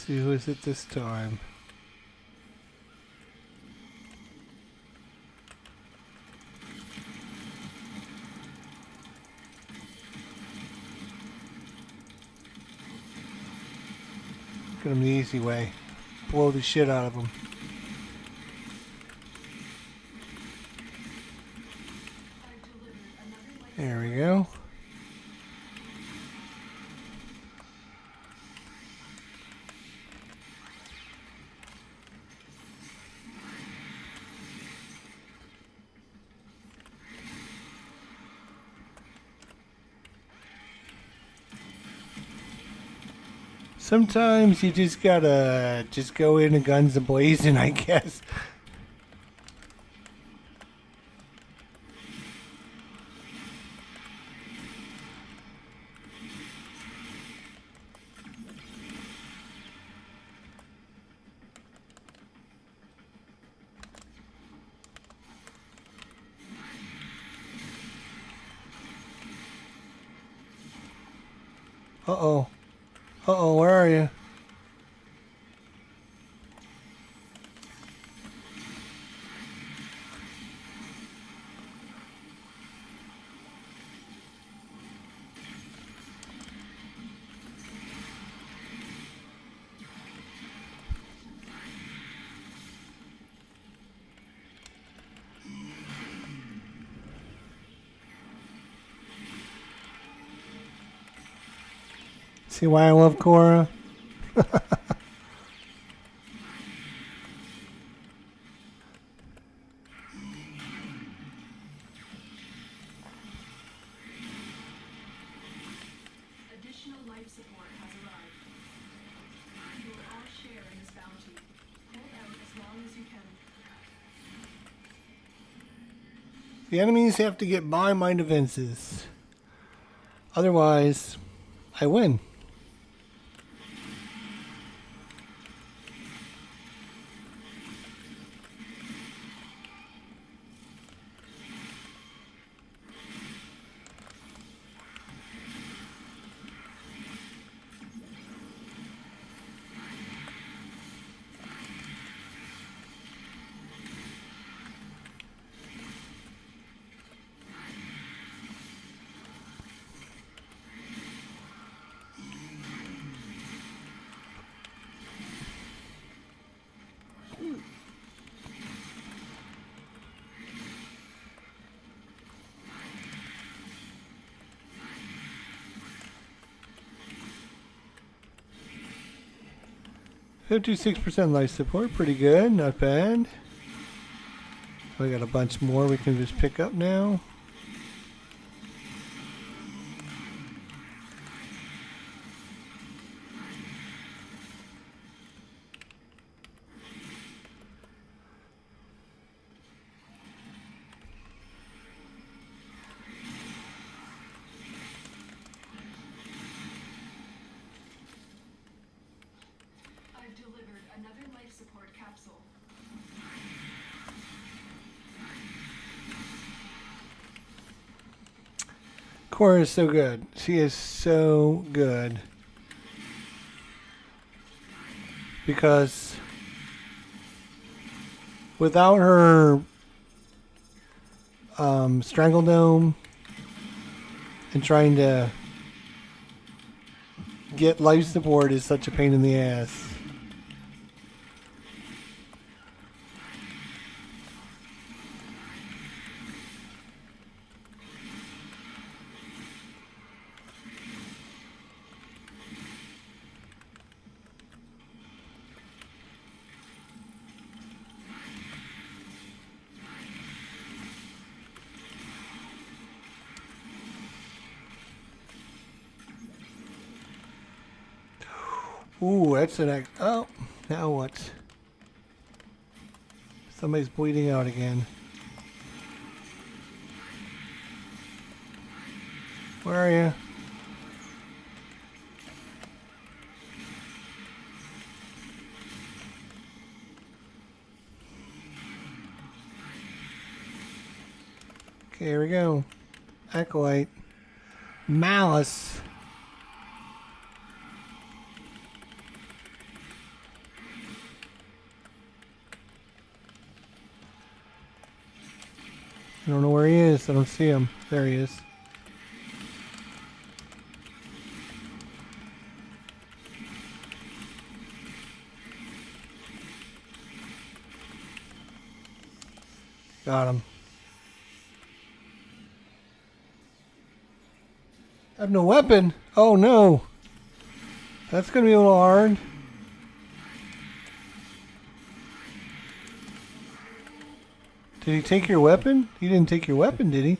see who is it this time. Get him the easy way. Blow the shit out of him. There we go. Sometimes you just gotta go in and guns a blazing, I guess. Uh-oh. Uh-oh, where are you? See why I love Khora? Additional life support has arrived. You will all share in this bounty. Hold out as long as you can. The enemies have to get by my defenses. Otherwise, I win. $56% life support, pretty good, not bad. We got a bunch more we can just pick up now. I've delivered another life support capsule. Khora is so good. She is so good. Because without her Strangle Dome and trying to get life support is such a pain in the ass. Ooh, that's an act. Oh, now what? Somebody's bleeding out again. Where are you? Okay, here we go. Acolyte. Malice. I don't know where he is. I don't see him. There he is. Got him. I have no weapon. Oh no. That's going to be a little hard. Did he take your weapon? He didn't take your weapon, did he?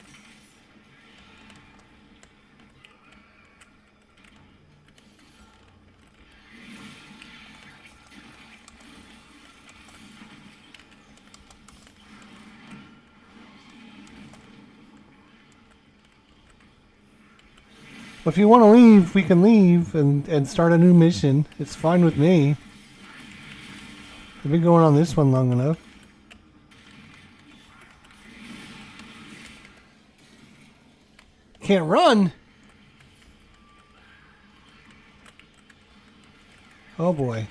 Well, if you want to leave, we can leave and start a new mission. It's fine with me. I've been going on this one long enough. Can't run? Oh boy.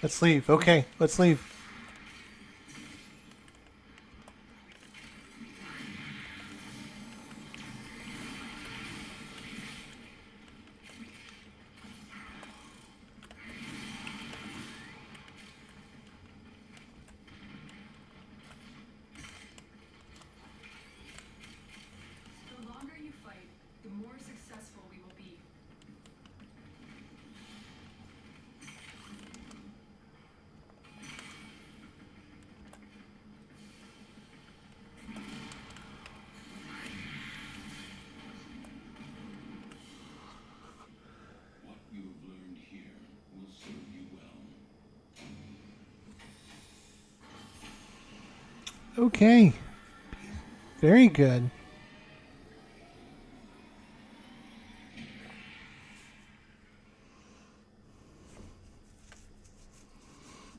Let's leave. Okay, let's leave. The longer you fight, the more successful we will be. What you've learned here will serve you well. Okay. Very good.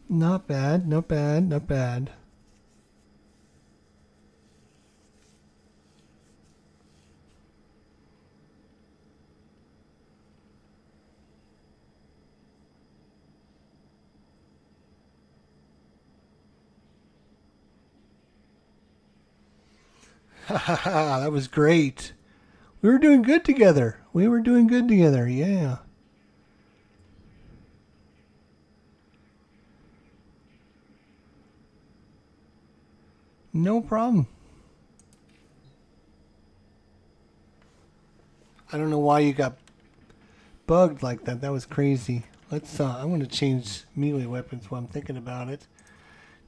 Not bad, not bad, not bad. That was great. We were doing good together. We were doing good together, yeah. No problem. I don't know why you got bugged like that. That was crazy. Let's I'm going to change melee weapons while I'm thinking about it.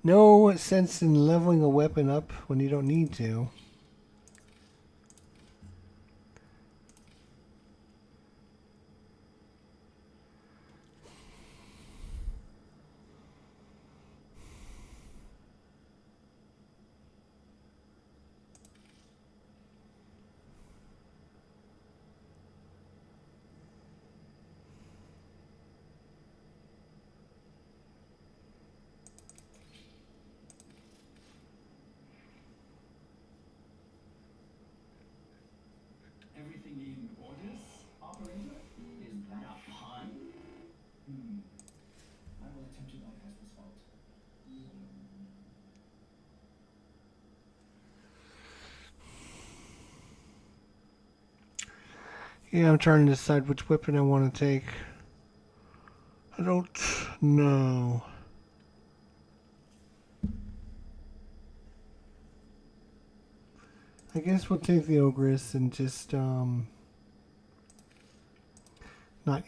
No sense in leveling a weapon up when you don't need to. Everything in orders, operator? Is that a pun? I will attempt to bypass this fault. Yeah, I'm trying to decide which weapon I want to take. I don't know. I guess we'll take the Ogress and just not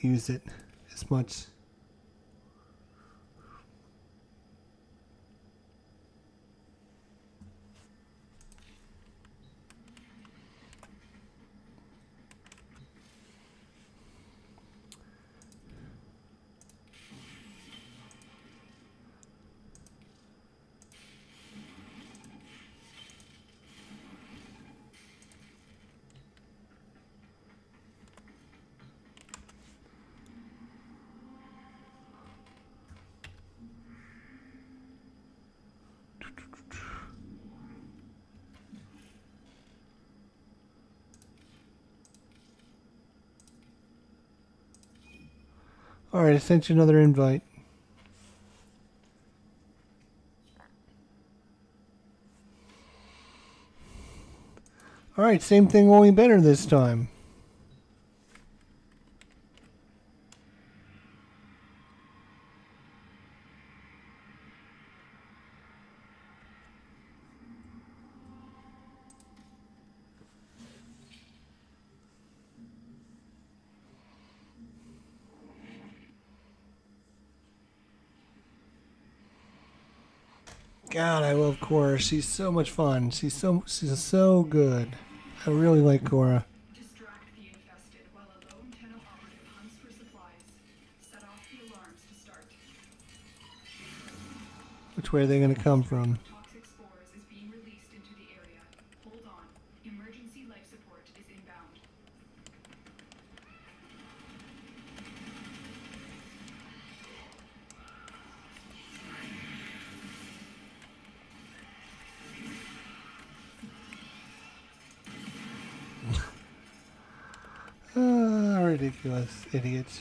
use it as much. Alright, I sent you another invite. Alright, same thing, only better this time. God, I love Khora. She's so much fun. She's so good. I really like Khora. Distract the infested while a lone tunnel operative hunts for supplies. Set off the alarms to start. Which way are they going to come from? Toxic spores is being released into the area. Hold on. Emergency life support is inbound. Ridiculous idiots.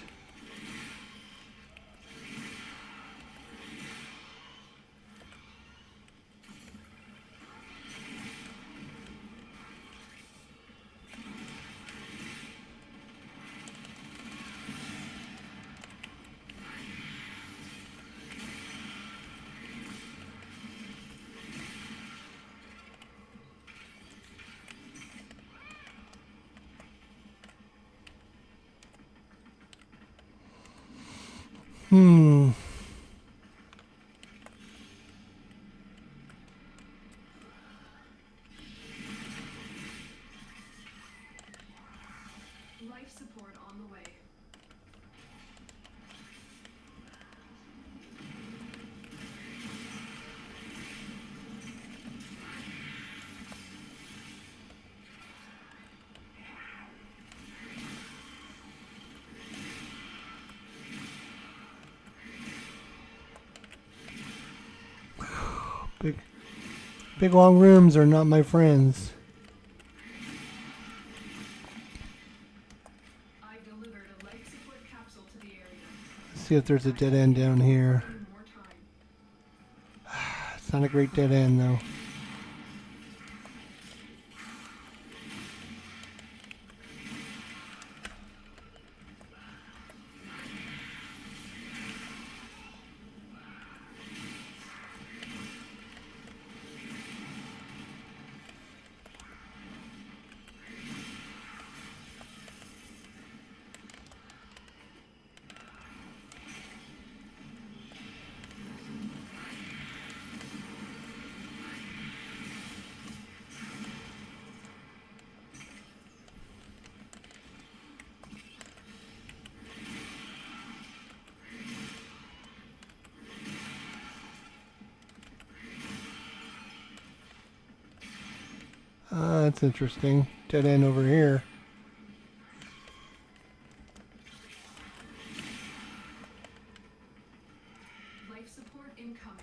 Life support on the way. Big long rooms are not my friends. I've delivered a life support capsule to the area. Let's see if there's a dead end down here. More time. It's not a great dead end though. That's interesting. Dead end over here. Life support incoming.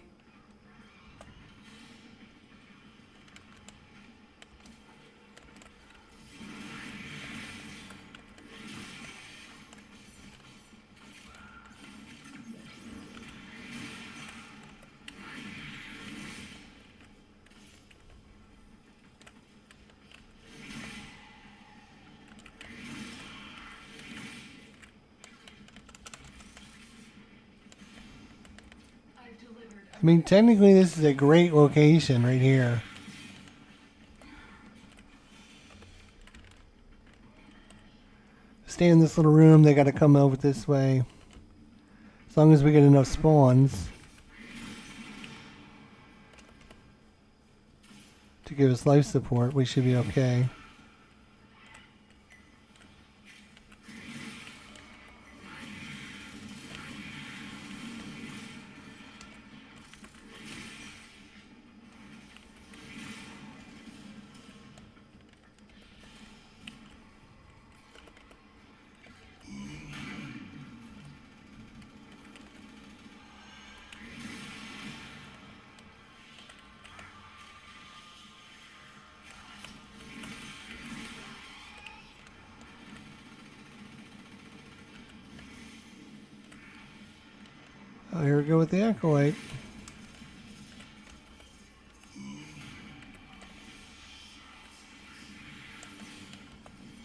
I've delivered I mean, technically this is a great location right here. Stay in this little room, they gotta come over this way. As long as we get enough spawns to give us life support, we should be okay. Oh, here we go with the acolyte.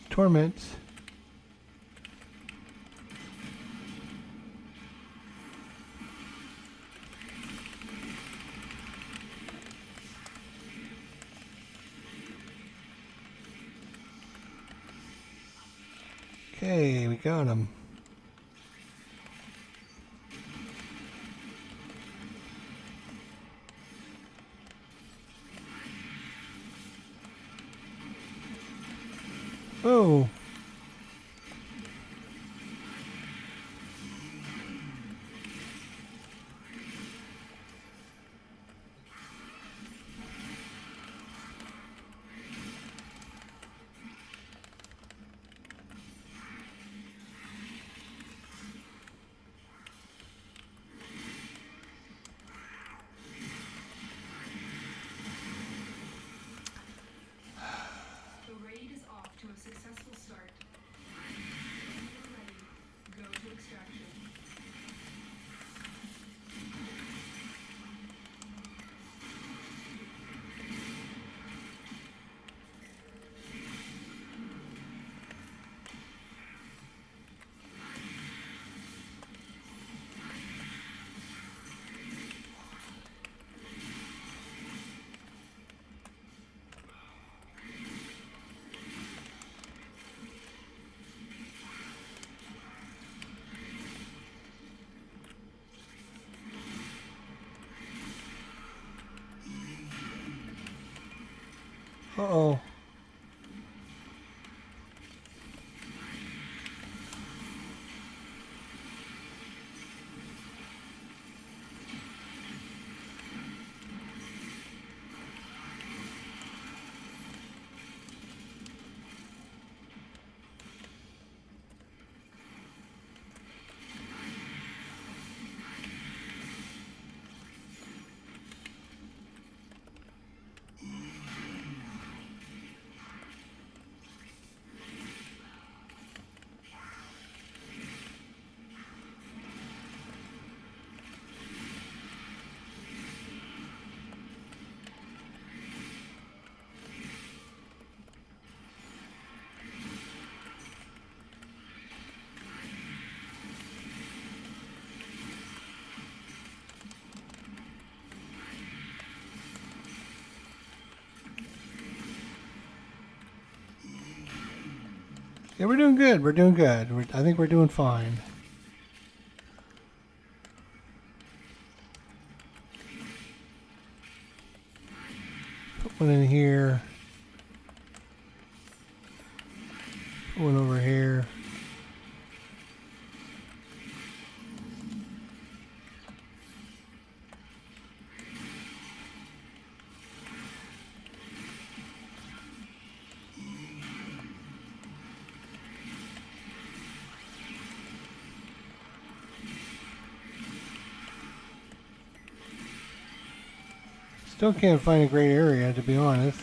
Torment. Okay, we got him. Oh. The raid is off to a successful start. When you're ready, go to extraction. Uh-oh. Yeah, we're doing good. We're doing good. I think we're doing fine. Put one in here. Put one over here. Still can't find a great area, to be honest.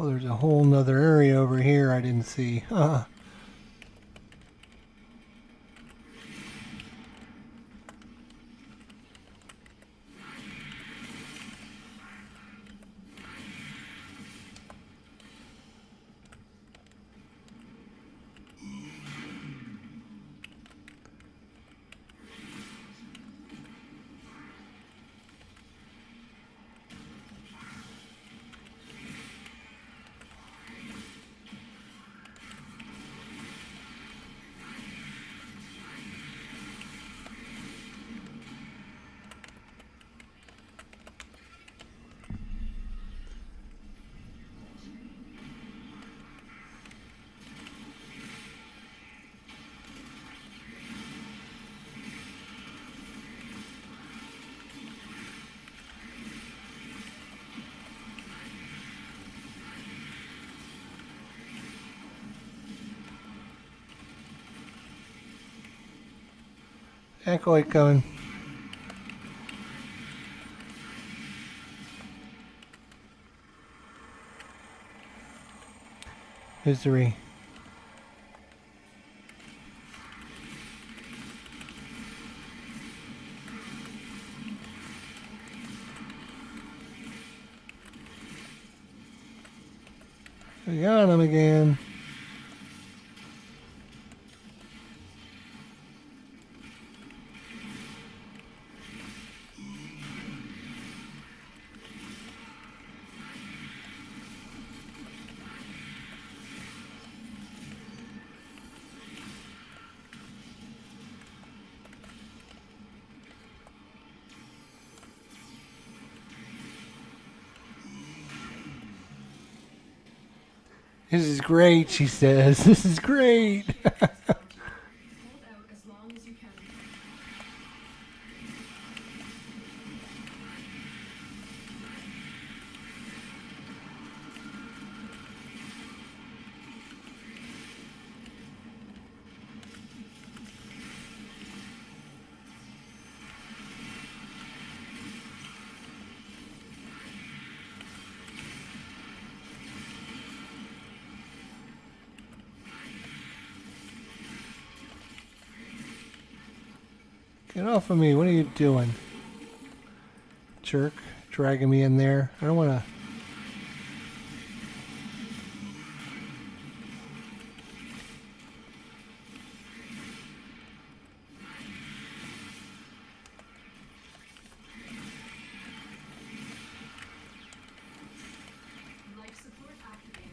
Oh, there's a whole nother area over here I didn't see. Echo coming. Misery. We got him again. This is great, she says. This is great. Hold out as long as you can. Get off of me. What are you doing? Jerk. Dragging me in there. I don't want to. Life support activated.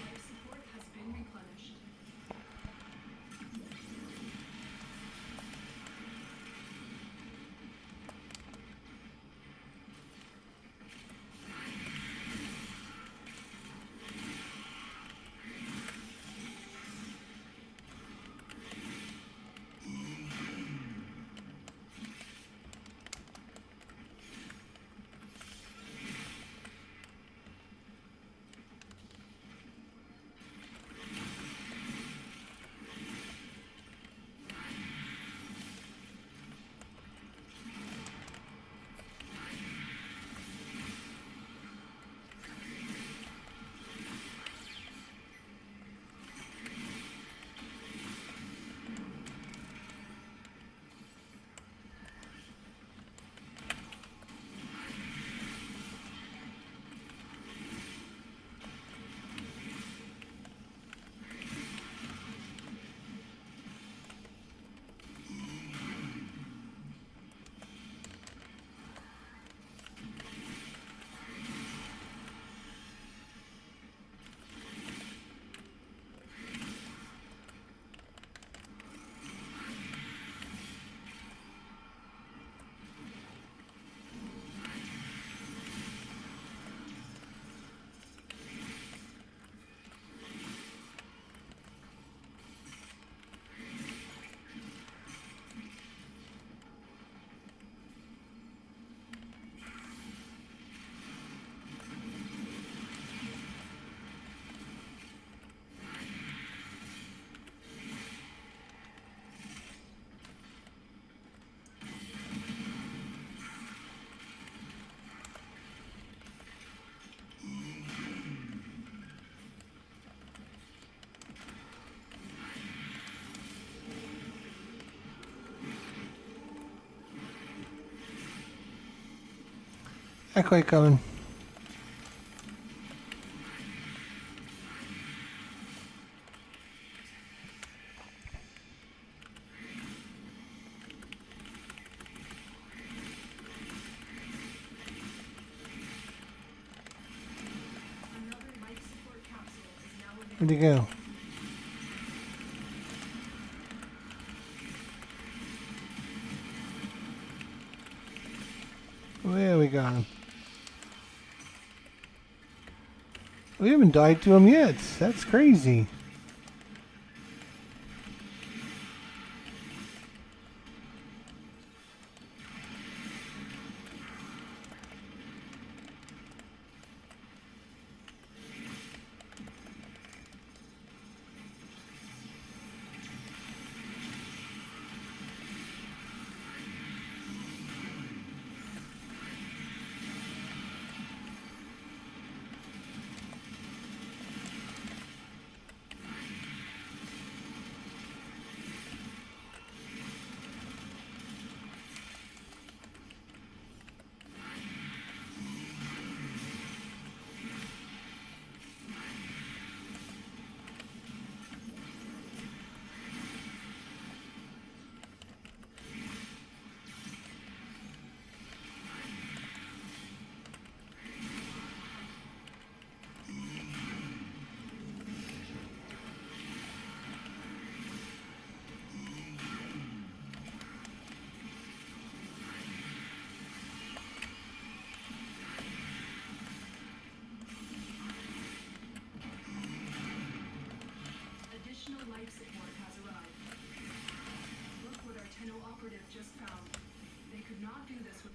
Life support has been replenished. Echo coming. Another life support capsule is now available. Where'd he go? There we got him. We haven't died to him yet. That's crazy.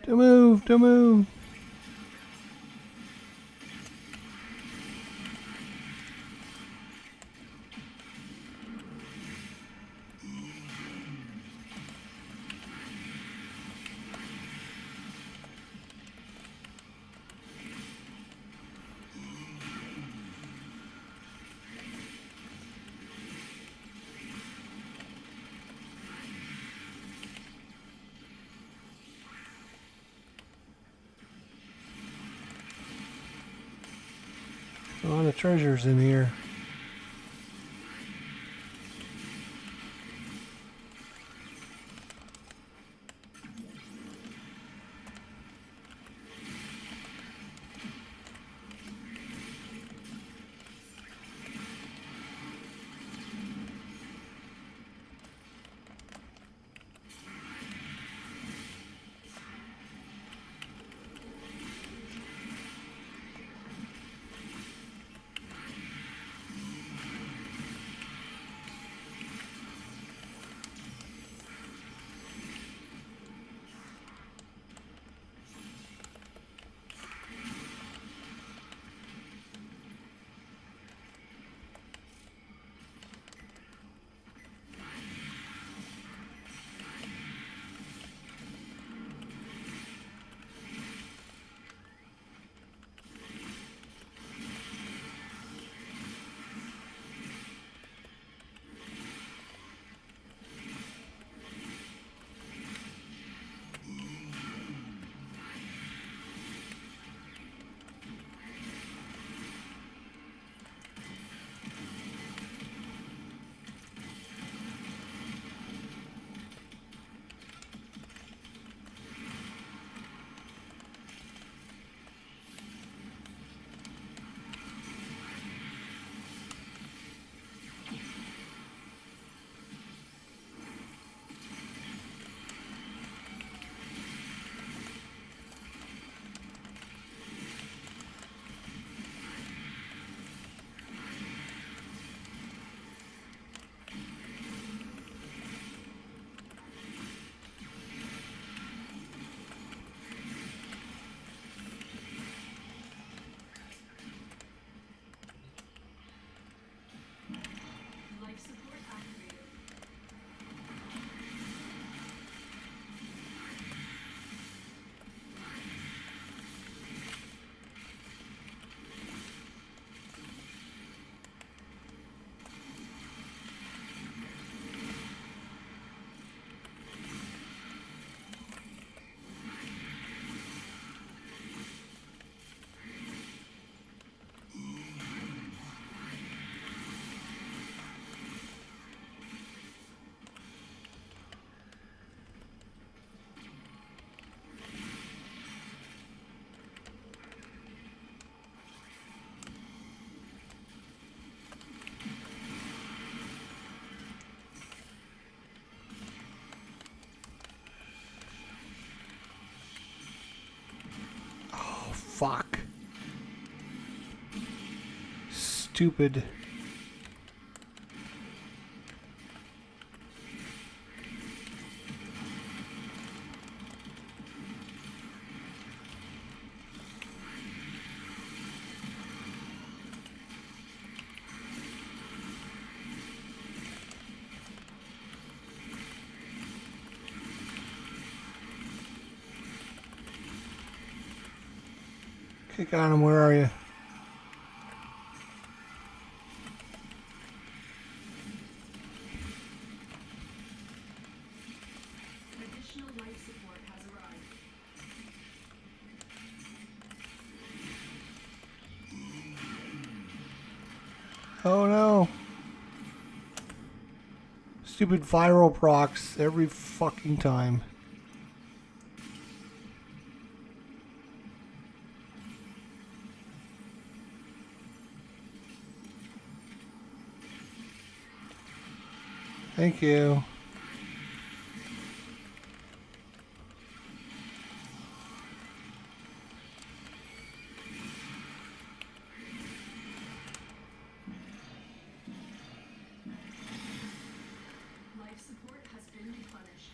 Don't move, don't move. A lot of treasures in here. Life support activated. Fuck. Stupid. Kick on him, where are you? Additional life support has arrived. Oh no. Stupid viral procs every fucking time. Thank you. Life support has been replenished.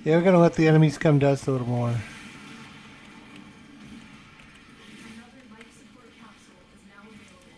Yeah, we're gonna let the enemies come to us a little more. Another life support capsule is now available.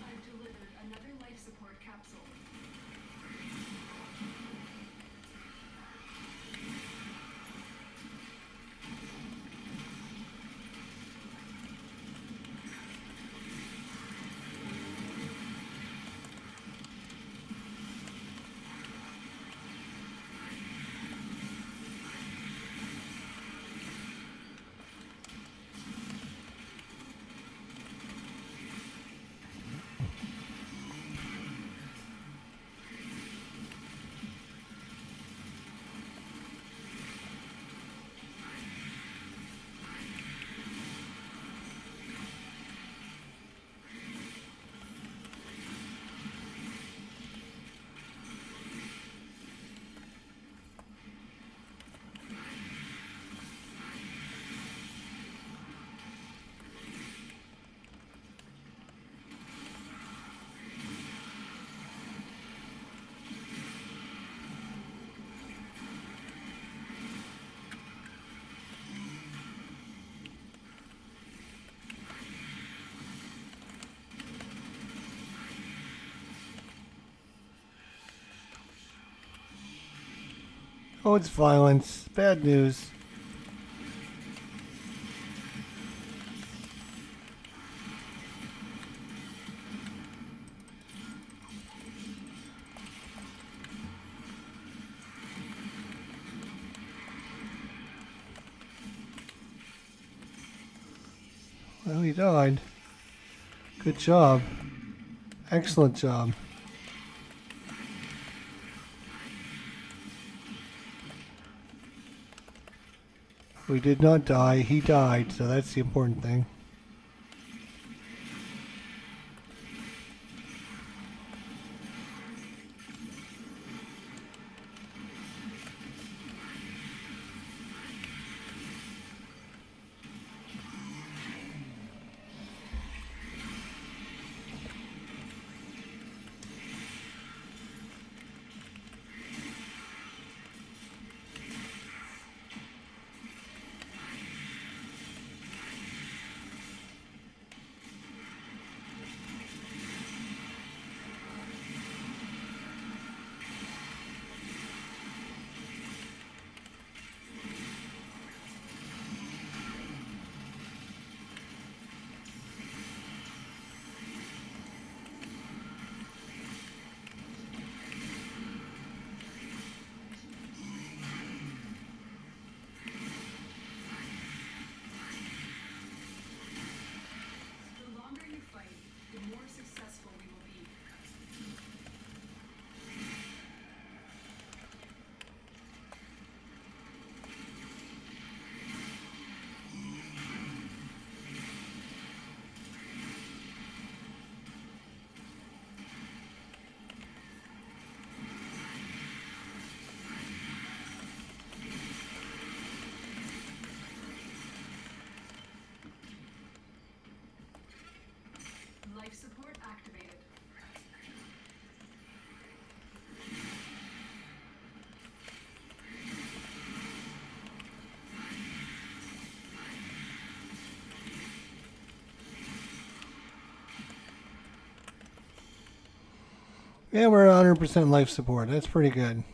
I've delivered another life support capsule. Oh, it's violence. Bad news. Well, he died. Good job. Excellent job. We did not die. He died, so that's the important thing. Yeah, we're at 100% life support. That's pretty good.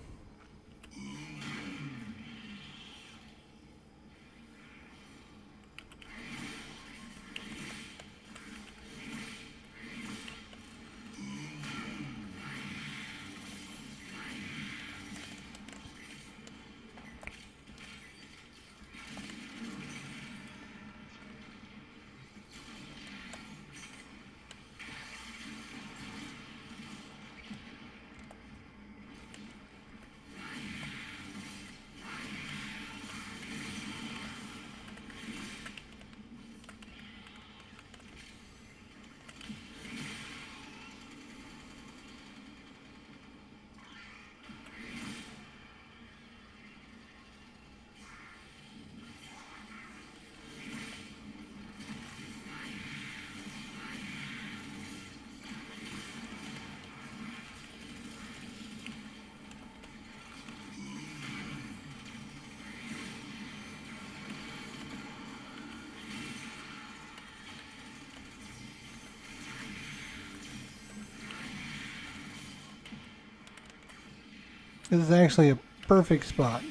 This is actually a perfect spot.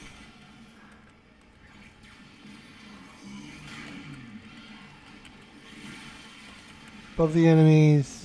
Above the enemies.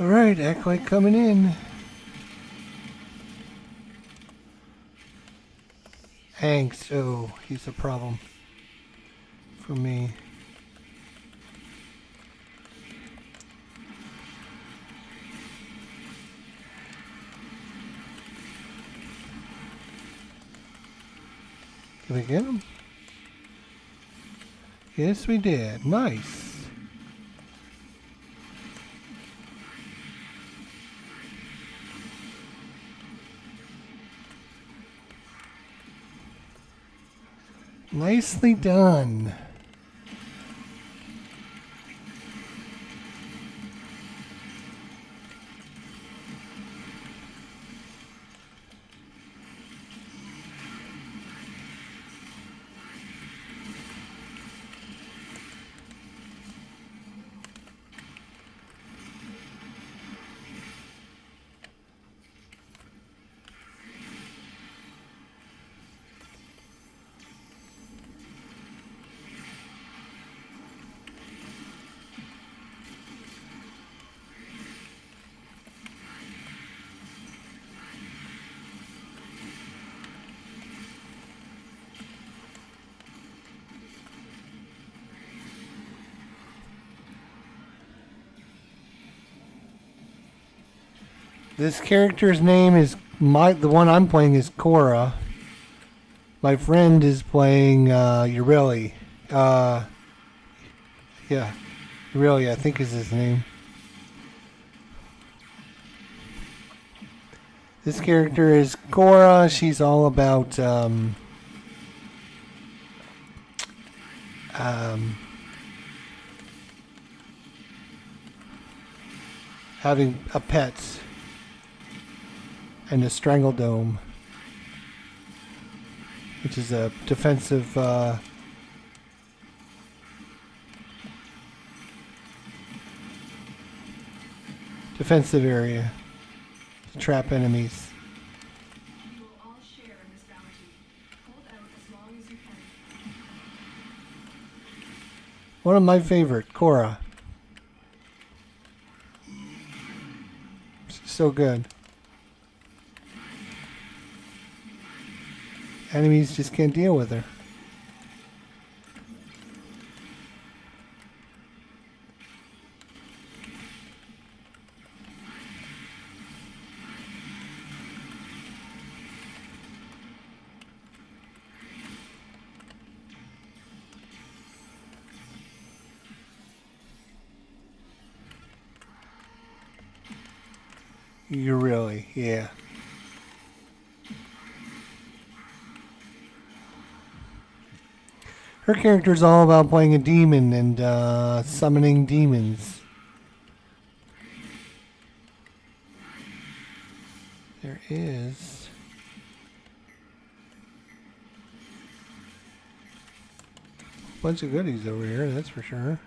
Alright, Acolyte coming in. Angst, oh, he's a problem for me. Did we get him? Yes, we did. Nice. Nicely done. This character's name is the one I'm playing is Khora. My friend is playing Ureli. Yeah, Ureli, I think is his name. This character is Khora. She's all about having a pet and a strangle dome, which is a defensive defensive area to trap enemies. You will all share in this bounty. Hold out as long as you can. One of my favorite, Khora. She's so good. Enemies just can't deal with her. You really, yeah. Her character's all about playing a demon and summoning demons. There is a bunch of goodies over here, that's for sure.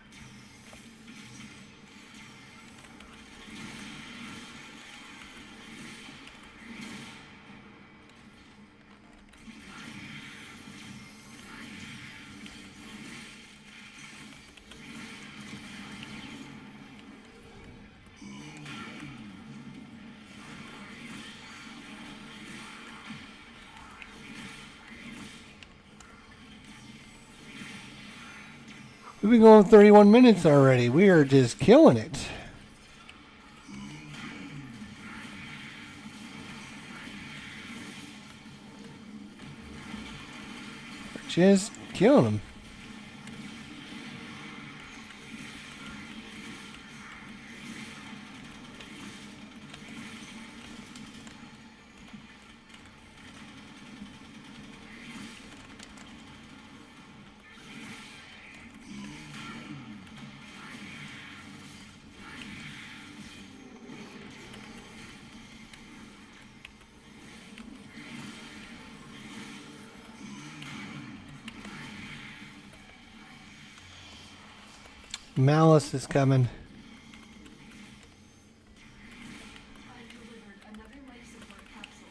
We've been going 31 minutes already. We are just killing it. We're just killing them. Malice is coming. I've delivered another life support capsule.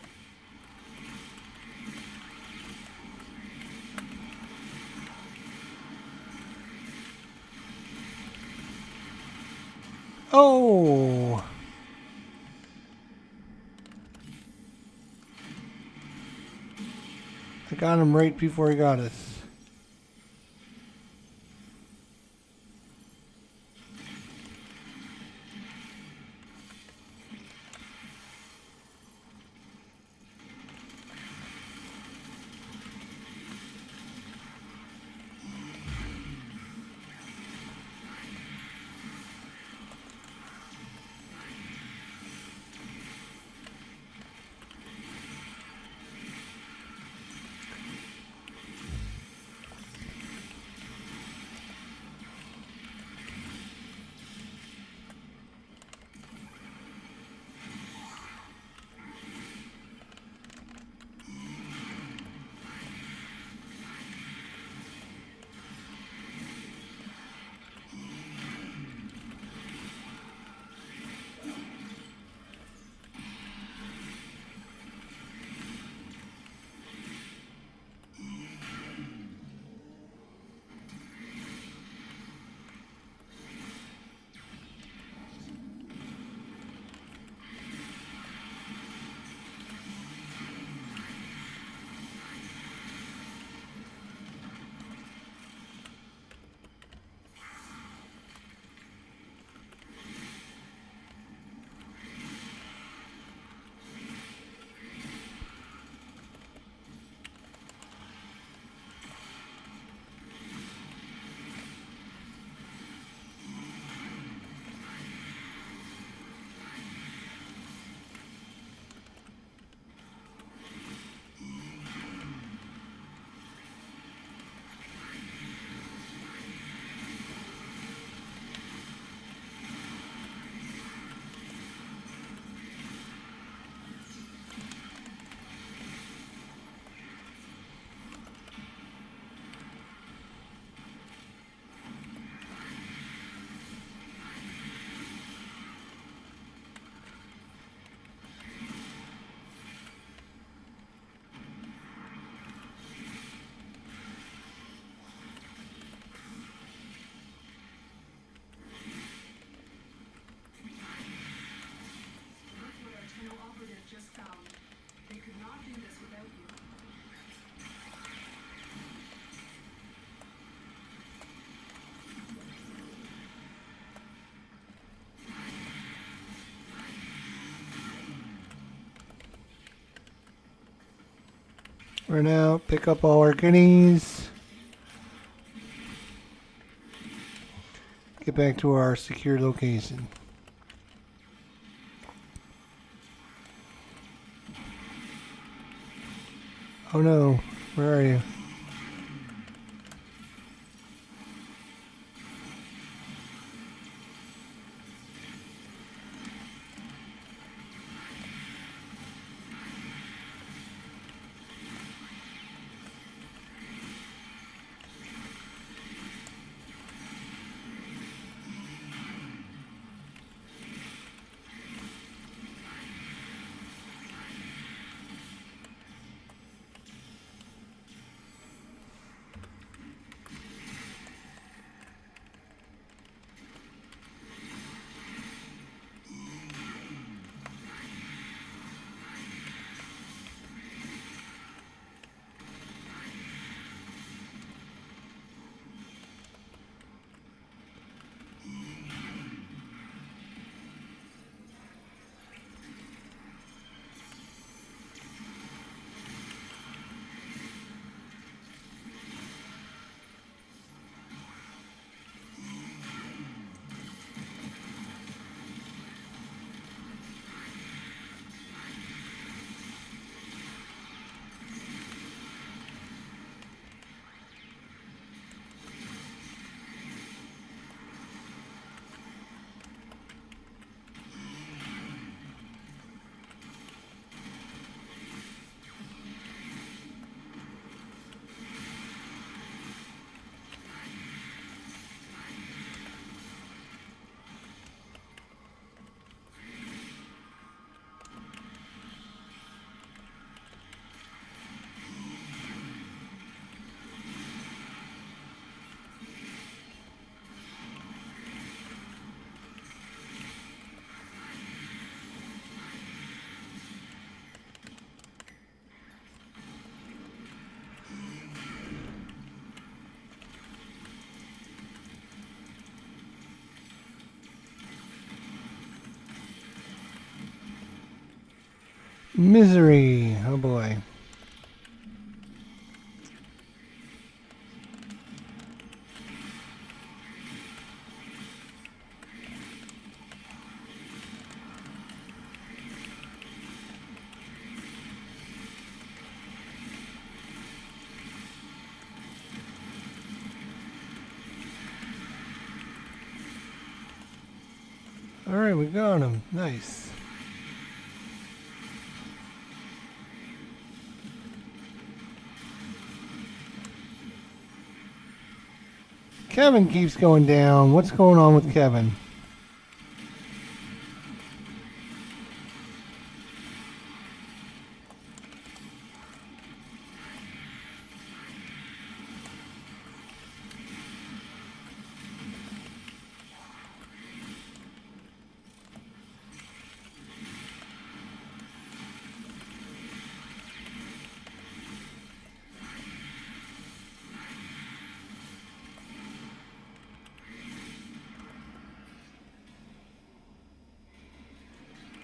Oh! I got him right before he got us. Look what our tunnel operative just found. They could not do this without you. We're now pick up all our goodies. Get back to our secure location. Oh no, where are you? Misery. Oh boy. Alright, we got him. Nice. Kevin keeps going down. What's going on with Kevin?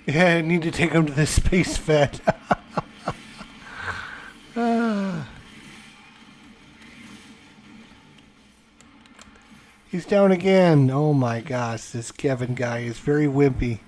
Yeah, I need to take him to the space vet. He's down again. Oh my gosh, this Kevin guy is very wimpy.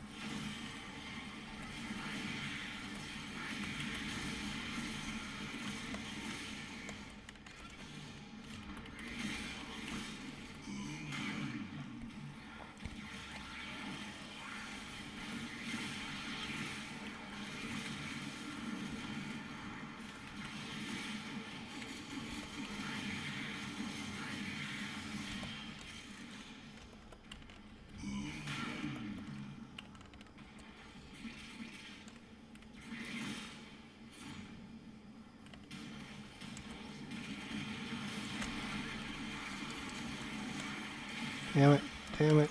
Damn it, damn it.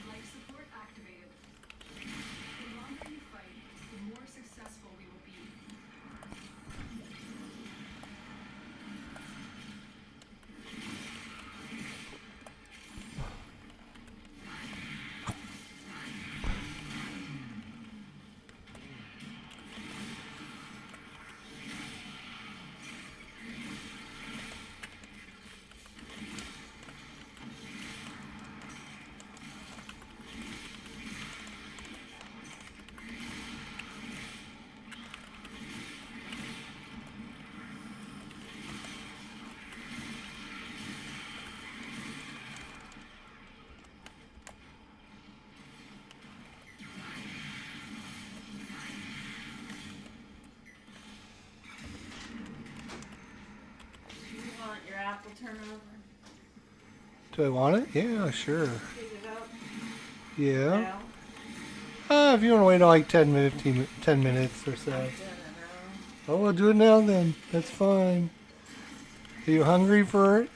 Life support activated. The longer you fight, the more successful we will be. will turn over. Do I want it? Yeah, sure. Heat it up. Yeah. Now. If you want to wait like 10 minutes or so. I'm doing it now. Oh, we'll do it now then. That's fine. Are you hungry for it?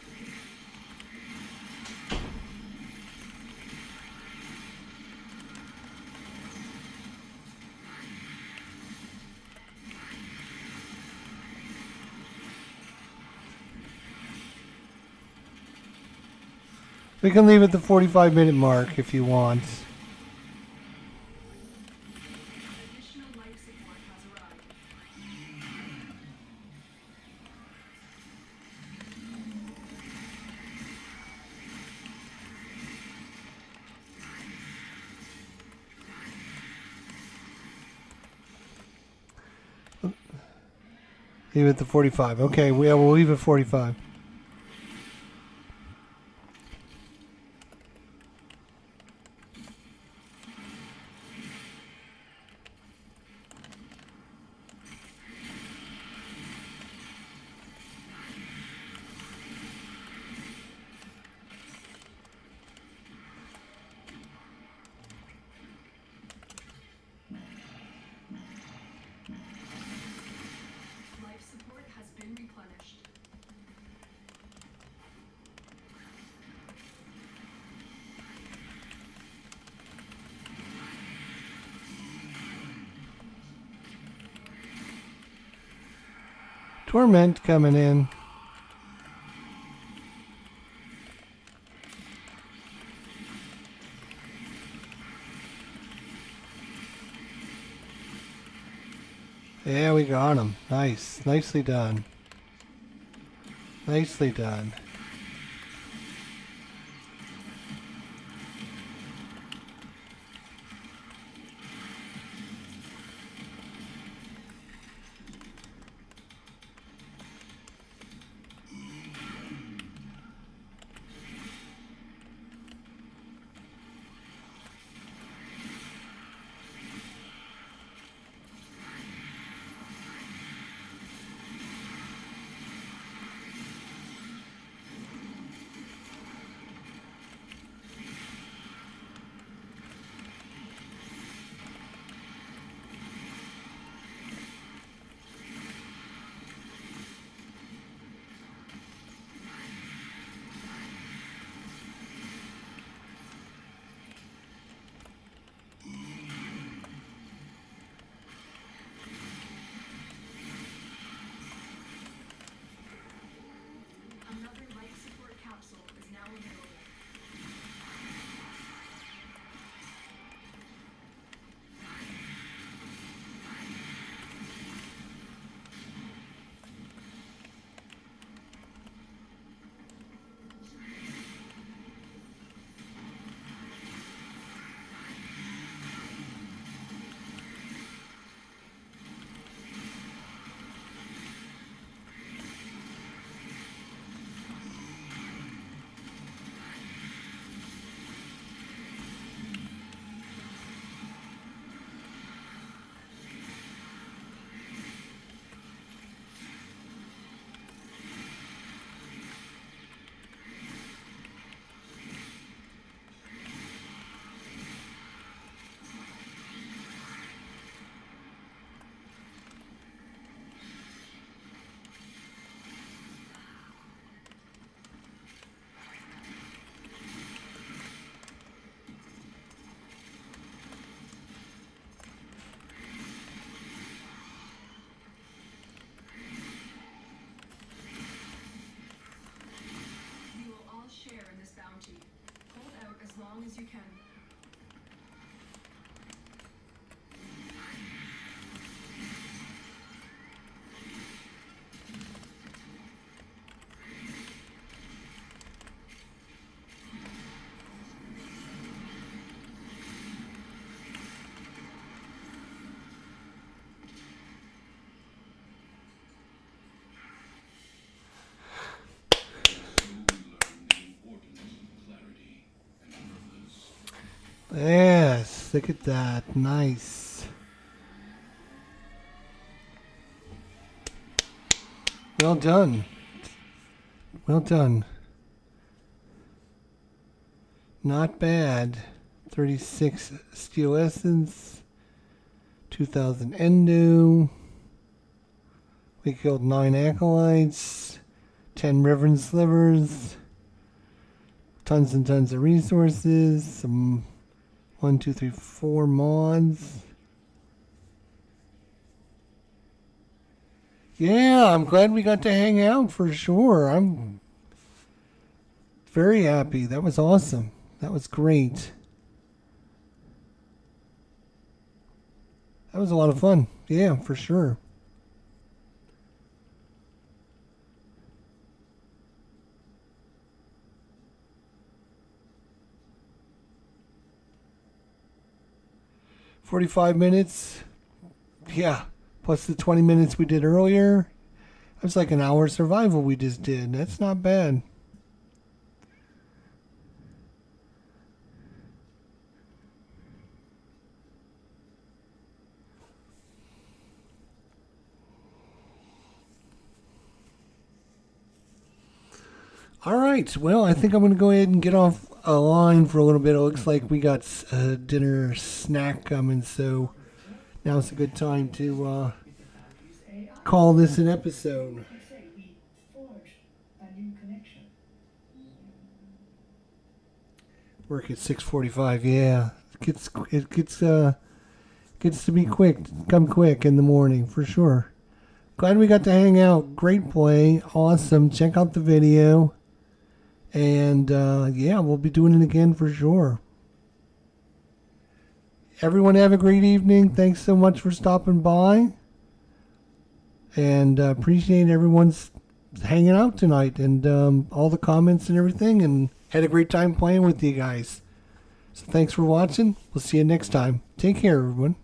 We can leave at the 45-minute mark if you want. Additional life support has arrived. Leave at the 45. Okay, we'll leave at 45. Life support has been replenished. Torment coming in. Yeah, we got him. Nice. Nicely done. Nicely done. Another life support capsule is now available. You will all share in this bounty. Hold out as long as you can. So we learn the importance of clarity and purpose. Yes, look at that. Nice. Well done. Well done. Not bad. 36 Steel Essence. 2000 Endo. We killed 9 Acolytes. 10 Reverend Slivers. Tons and tons of resources. Some 1, 2, 3, 4 mods. Yeah, I'm glad we got to hang out for sure. I'm very happy. That was awesome. That was great. That was a lot of fun. Yeah, for sure. $45 minutes. Yeah. Plus the 20 minutes we did earlier. That was like an hour survival we just did. That's not bad. All right. Well, I think I'm going to go ahead and get off a line for a little bit. It looks like we got a dinner snack coming, so now's a good time to call this an episode. You say we forged a new connection. Work at 6:45. Yeah, gets to be quick. Come quick in the morning for sure. Glad we got to hang out. Great play. Awesome. Check out the video. And yeah, we'll be doing it again for sure. Everyone have a great evening. Thanks so much for stopping by. And appreciate everyone's hanging out tonight and all the comments and everything. And had a great time playing with you guys. So thanks for watching. We'll see you next time. Take care, everyone.